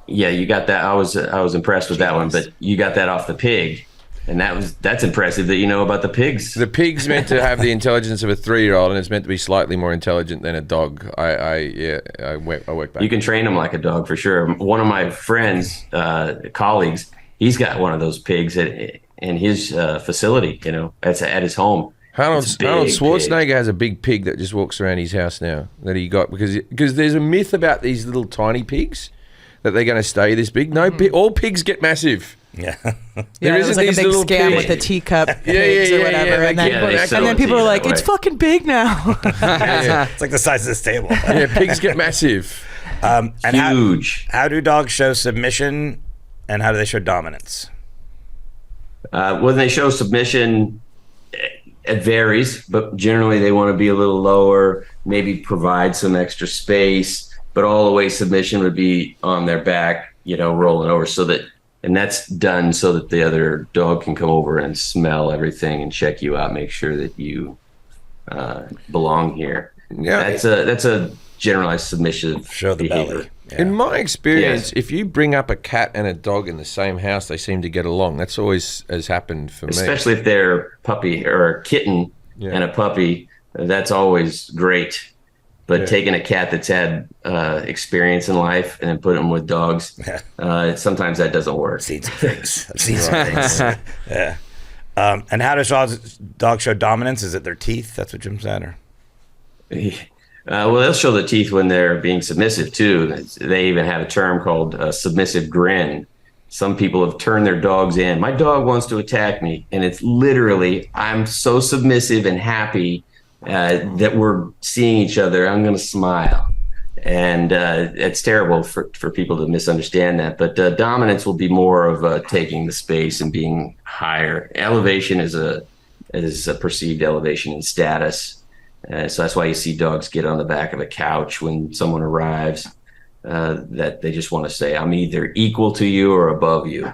you got that. I was impressed with that one, but you got that off the pig, and that's impressive that you know about the pigs. The pig's meant to have the intelligence of a 3-year-old, and it's meant to be slightly more intelligent than a dog. I work back. You can train them like a dog for sure. One of my friends, colleagues, he's got one of those pigs in his facility. That's at his home. Arnold Schwarzenegger has a big pig that just walks around his house now that he got because there's a myth about these little tiny pigs that they're going to stay this big. No, all pigs get massive. Yeah. There was like a big scam with the teacup pigs or whatever. And then people were like, it's fucking big now. It's like the size of this table. Yeah, pigs get massive. And huge. How do dogs show submission and how do they show dominance? When they show submission, it varies, but generally they want to be a little lower, maybe provide some extra space, but all the way submission would be on their back, rolling over and that's done so that the other dog can come over and smell everything and check you out, make sure that you belong here. Yeah, that's a generalized submissive show the behavior. Belly. Yeah. In my experience, if you bring up a cat and a dog in the same house, they seem to get along. That's always has happened for me. Especially if they're a puppy or a kitten and a puppy, that's always great. But taking a cat that's had experience in life and then put them with dogs, sometimes that doesn't work. I've seen some things. Yeah. And how does dogs show dominance? Is it their teeth? That's what Jim said? Or? Well, they'll show the teeth when they're being submissive, too. They even have a term called submissive grin. Some people have turned their dogs in. My dog wants to attack me, and it's literally, I'm so submissive and happy that we're seeing each other. I'm going to smile. And it's terrible for people to misunderstand that. But dominance will be more of taking the space and being higher. Elevation is a perceived elevation in status. So that's why you see dogs get on the back of a couch when someone arrives, that they just want to say, I'm either equal to you or above you.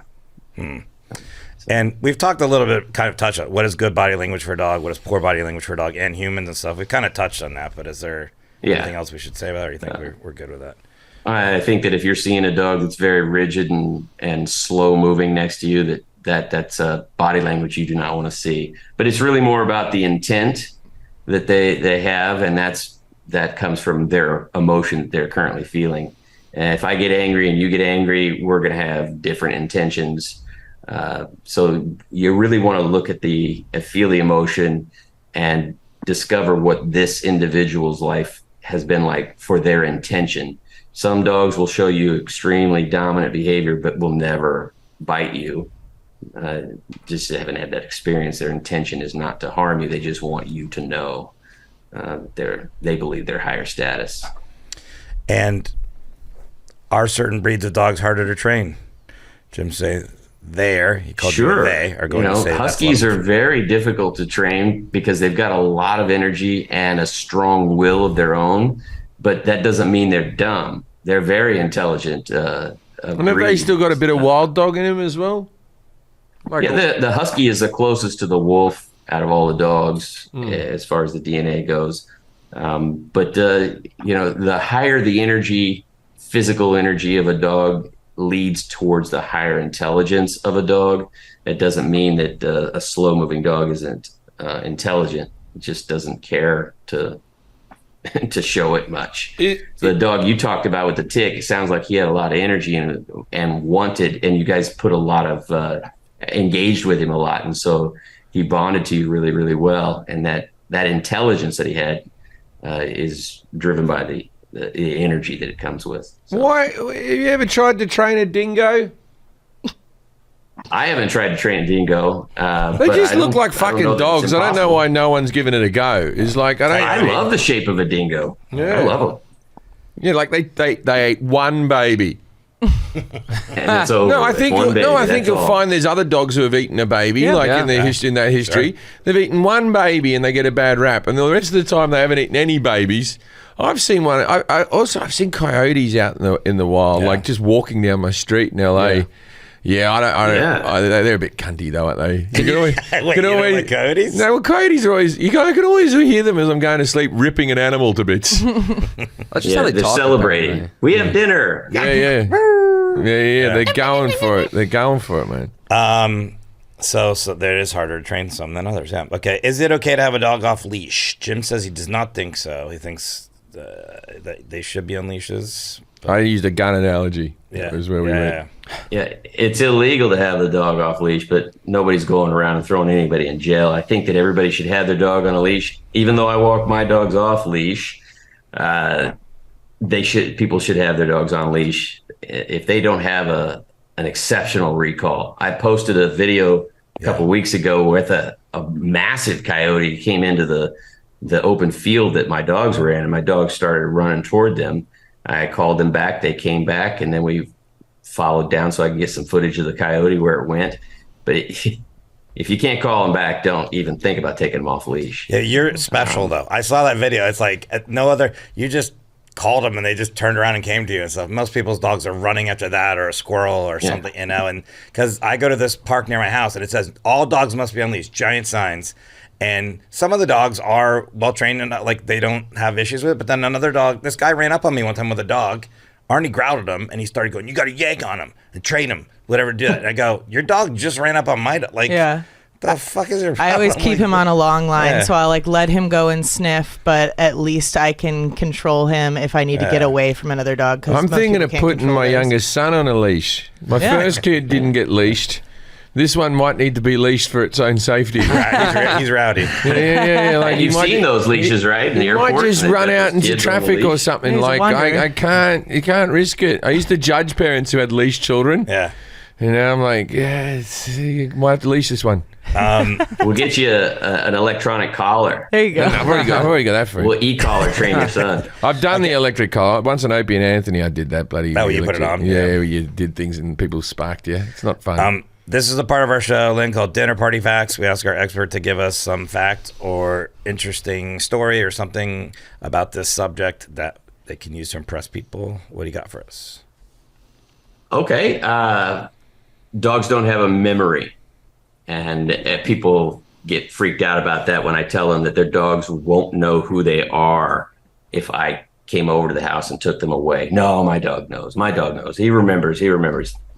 And we've talked a little bit, kind of touched on what is good body language for a dog, what is poor body language for a dog, and humans and stuff. We've kind of touched on that, but is there anything else we should say about it, or you think we're good with that? I think that if you're seeing a dog that's very rigid and slow moving next to you, that's a body language you do not want to see. But it's really more about the intent that they have, and that comes from their emotion that they're currently feeling. And if I get angry and you get angry, we're going to have different intentions. So you really want to look at feel the emotion and discover what this individual's life has been like for their intention. Some dogs will show you extremely dominant behavior, but will never bite you. Just haven't had that experience. Their intention is not to harm you. They just want you to know they believe they're higher status. And are certain breeds of dogs harder to train? Jim say he called you they are going to say Huskies are very difficult to train because they've got a lot of energy and a strong will of their own, but that doesn't mean they're dumb. They're very intelligent And have they still got a bit of wild dog in him as well? Yeah, the husky is the closest to the wolf out of all the dogs as far as the DNA goes. But the higher the energy, physical energy of a dog leads towards the higher intelligence of a dog. It doesn't mean that a slow-moving dog isn't intelligent. It just doesn't care to show it much. The dog you talked about with the tick, it sounds like he had a lot of energy and wanted, and you guys put a lot of engaged with him a lot, and so he bonded to you really, really well. And that intelligence that he had is driven by the energy that it comes with. So. Why have you ever tried to train a dingo? I haven't tried to train a dingo. They just look like fucking dogs. I don't know why no one's given it a go. It's like I love the shape of a dingo. Yeah. I love them. Yeah, like they ate one baby. And it's over. I think you'll find there's other dogs who have eeaten a baby, in that history. Sure. They've eaten one baby and they get a bad rap, and the rest of the time they haven't eaten any babies. I've seen one. I've seen coyotes out in the wild, like just walking down my street in LA. Yeah, they're a bit cunty though, aren't they? You can always like coyotes? No, well, coyotes are always. I can always hear them as I'm going to sleep, ripping an animal to bits. That's just how they they're talk celebrating. About it. We have dinner. Yeah. They're going for it. They're going for it, man. So there is harder to train some than others. Yeah. Okay. Is it okay to have a dog off leash? Jim says he does not think so. He thinks that they should be on leashes. I used a gun analogy. Yeah. Is where we went. Yeah, it's illegal to have the dog off leash, but nobody's going around and throwing anybody in jail. I think that everybody should have their dog on a leash. Even though I walk my dogs off leash, people should have their dogs on leash if they don't have an exceptional recall. I posted a video a couple weeks ago with a massive coyote came into the open field that my dogs were in, and my dogs started running toward them. I called them back. They came back, and then we followed down so I can get some footage of the coyote where it went. But if you can't call them back, don't even think about taking them off leash. Yeah, you're special though. I saw that video. It's like no other. You just called them and they just turned around and came to you and stuff. Most people's dogs are running after that or a squirrel or something, And because I go to this park near my house and it says all dogs must be on leash, giant signs. And some of the dogs are well trained and like they don't have issues with it. But then another dog, this guy ran up on me one time with a dog. Arnie growled at him and he started going, "You got to yank on him and train him, whatever, do it." And I go, "Your dog just ran up on my dog." Like, the fuck is your problem? I always keep him on a long line, so I'll like let him go and sniff, but at least I can control him if I need to get away from another dog. I'm thinking of putting my youngest son on a leash. My first kid didn't get leashed. This one might need to be leashed for its own safety. He's rowdy. Yeah. Like you've seen those leashes, right? In the airport, might just run out into traffic or something. Like I can't. You can't risk it. I used to judge parents who had leashed children. Yeah. And now I'm like, you might have to leash this one. We'll get you an electronic collar. There you go. I've already got that for you. We'll e-collar train your son. I've done the electric collar. Once on Opie and Anthony, I did that bloody. Oh, you put it on? Yeah, you did things and people sparked you. It's not fun. This is a part of our show, Lynn, called Dinner Party Facts. We ask our expert to give us some fact or interesting story or something about this subject that they can use to impress people. What do you got for us? Okay. Dogs don't have a memory. And people get freaked out about that when I tell them that their dogs won't know who they are if I came over to the house and took them away. No, my dog knows. My dog knows. He remembers.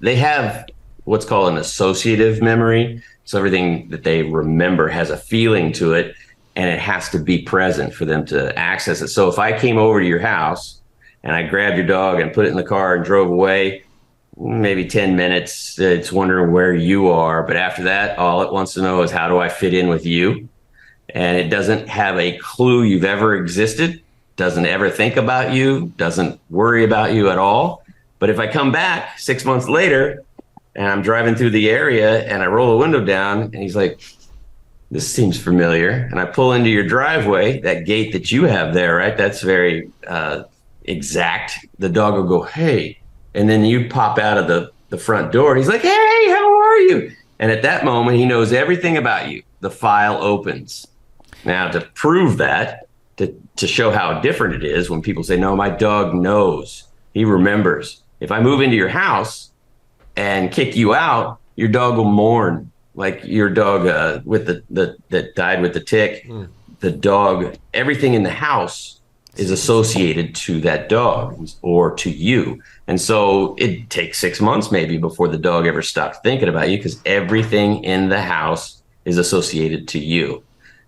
They have what's called an associative memory. So everything that they remember has a feeling to it, and it has to be present for them to access it. So if I came over to your house and I grabbed your dog and put it in the car and drove away, maybe 10 minutes, it's wondering where you are. But after that, all it wants to know is, how do I fit in with you? And it doesn't have a clue you've ever existed, doesn't ever think about you, doesn't worry about you at all. But if I come back 6 months later, and I'm driving through the area and I roll the window down and he's like, "This seems familiar." And I pull into your driveway, that gate that you have there, right? That's very exact. The dog will go, "Hey." And then you pop out of the front door. And he's like, "Hey, how are you?" And at that moment, he knows everything about you. The file opens. Now, to prove that, to show how different it is when people say, "No, my dog knows. He remembers." If I move into your house and kick you out, your dog will mourn. Like your dog that died with the tick, the dog, everything in the house is associated to that dog or to you. And so it takes 6 months maybe before the dog ever stops thinking about you, because everything in the house is associated to you.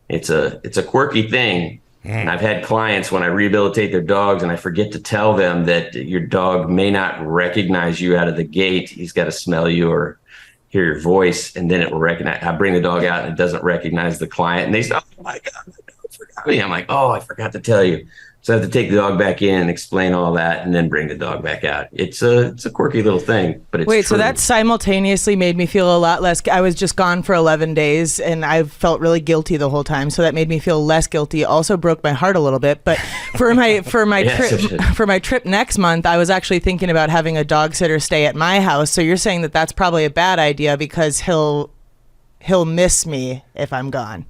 It's a quirky thing. And I've had clients when I rehabilitate their dogs and I forget to tell them that your dog may not recognize you out of the gate. He's got to smell you or hear your voice, and then it will recognize. I bring the dog out and it doesn't recognize the client, and they say, "Oh my God, the dog forgot me." I'm like, "Oh, I forgot to tell you." So I have to take the dog back in and explain all that, and then bring the dog back out. It's a quirky little thing, but it's Wait, true. So that simultaneously made me feel a lot less. I was just gone for 11 days, and I felt really guilty the whole time. So that made me feel less guilty. Also broke my heart a little bit. But for my trip next month, I was actually thinking about having a dog sitter stay at my house. So you're saying that that's probably a bad idea because he'll miss me if I'm gone.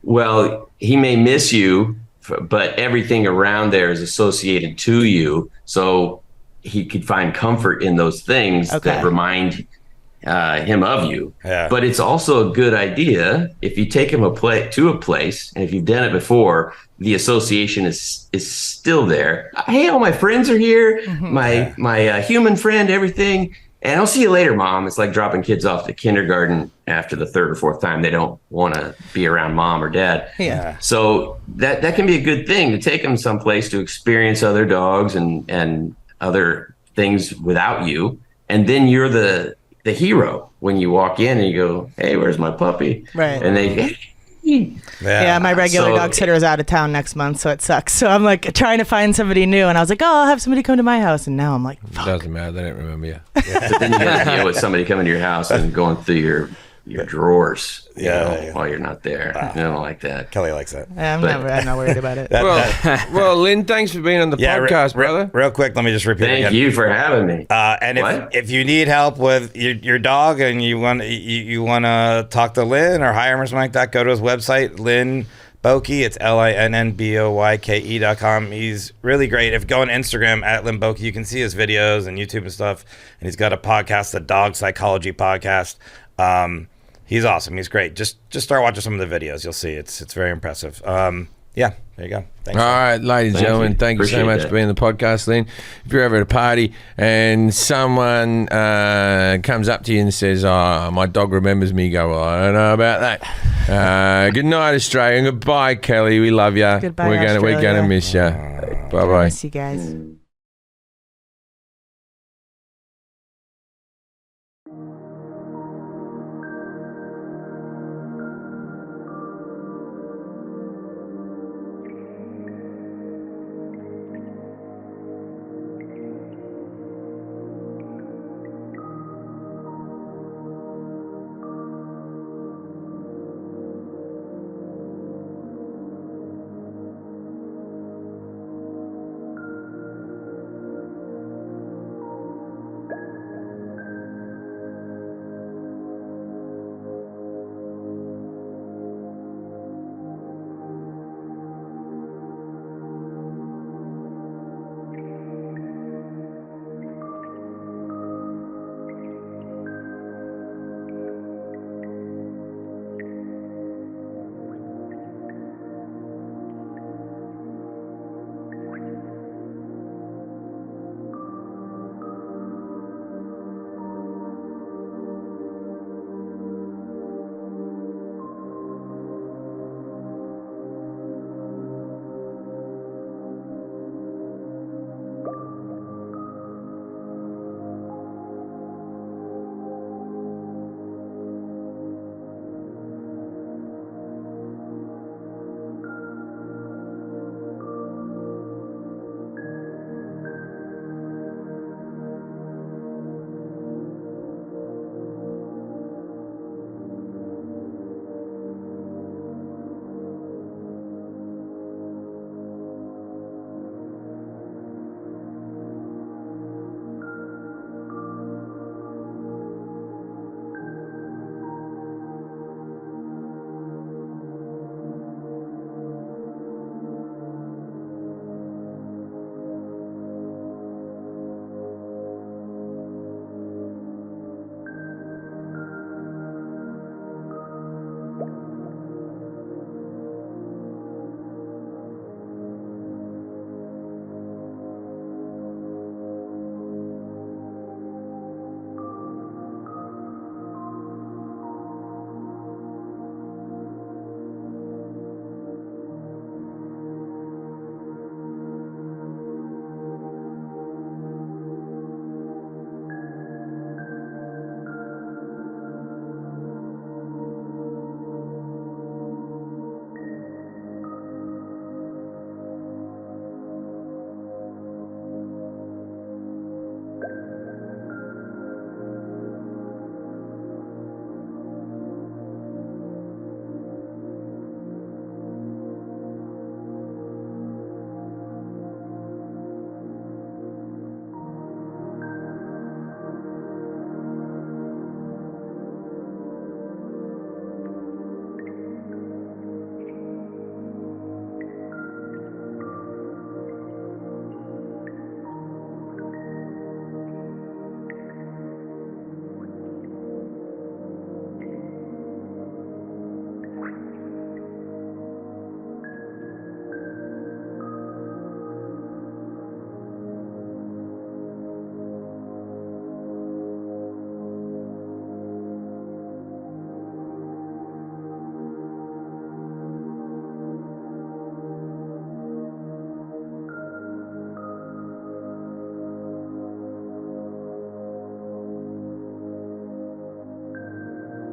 Well, he may miss you, but everything around there is associated to you. So he could find comfort in those things that remind him of you. Yeah. But it's also a good idea if you take him to a place, and if you've done it before, the association is still there. Hey, all my friends are here. My human friend, everything. And I'll see you later, Mom. It's like dropping kids off to kindergarten after the third or fourth time. They don't want to be around Mom or Dad. Yeah. So that can be a good thing, to take them someplace to experience other dogs and other things without you. And then you're the hero when you walk in and you go, "Hey, where's my puppy?" Right. And they, Yeah, my regular dog sitter is out of town next month, so it sucks. So I'm like trying to find somebody new, and I was like, "Oh, I'll have somebody come to my house," and now I'm like, "Fuck." Doesn't matter. They don't remember you. but then you got to deal with somebody coming to your house and going through your drawers, while you're not there. Wow. I don't like that. Kelly likes that. I'm not worried about it. Well, Lynn, thanks for being on the podcast, brother. Real quick, let me just repeat Thank again. you for having me. And if you need help with your dog and you want to talk to Lynn or hire him or something like that, go to his website, Lynn Boyke. It's LINNBOYKE.com. He's really great. If you go on Instagram at Lynn Boyke, you can see his videos and YouTube and stuff. And he's got a podcast, the Dog Psychology Podcast. He's awesome. He's great. Just start watching some of the videos. You'll see. It's very impressive. Yeah, there you go. Thanks. All right, ladies and gentlemen, thank you so much for being on the podcast, Lynn. If you're ever at a party and someone comes up to you and says, "Oh, my dog remembers me," go, "Well, I don't know about that." Good night, Australia. And goodbye, Kelly. We love you. Goodbye, We're gonna Australia. miss you. Bye bye. Miss you guys.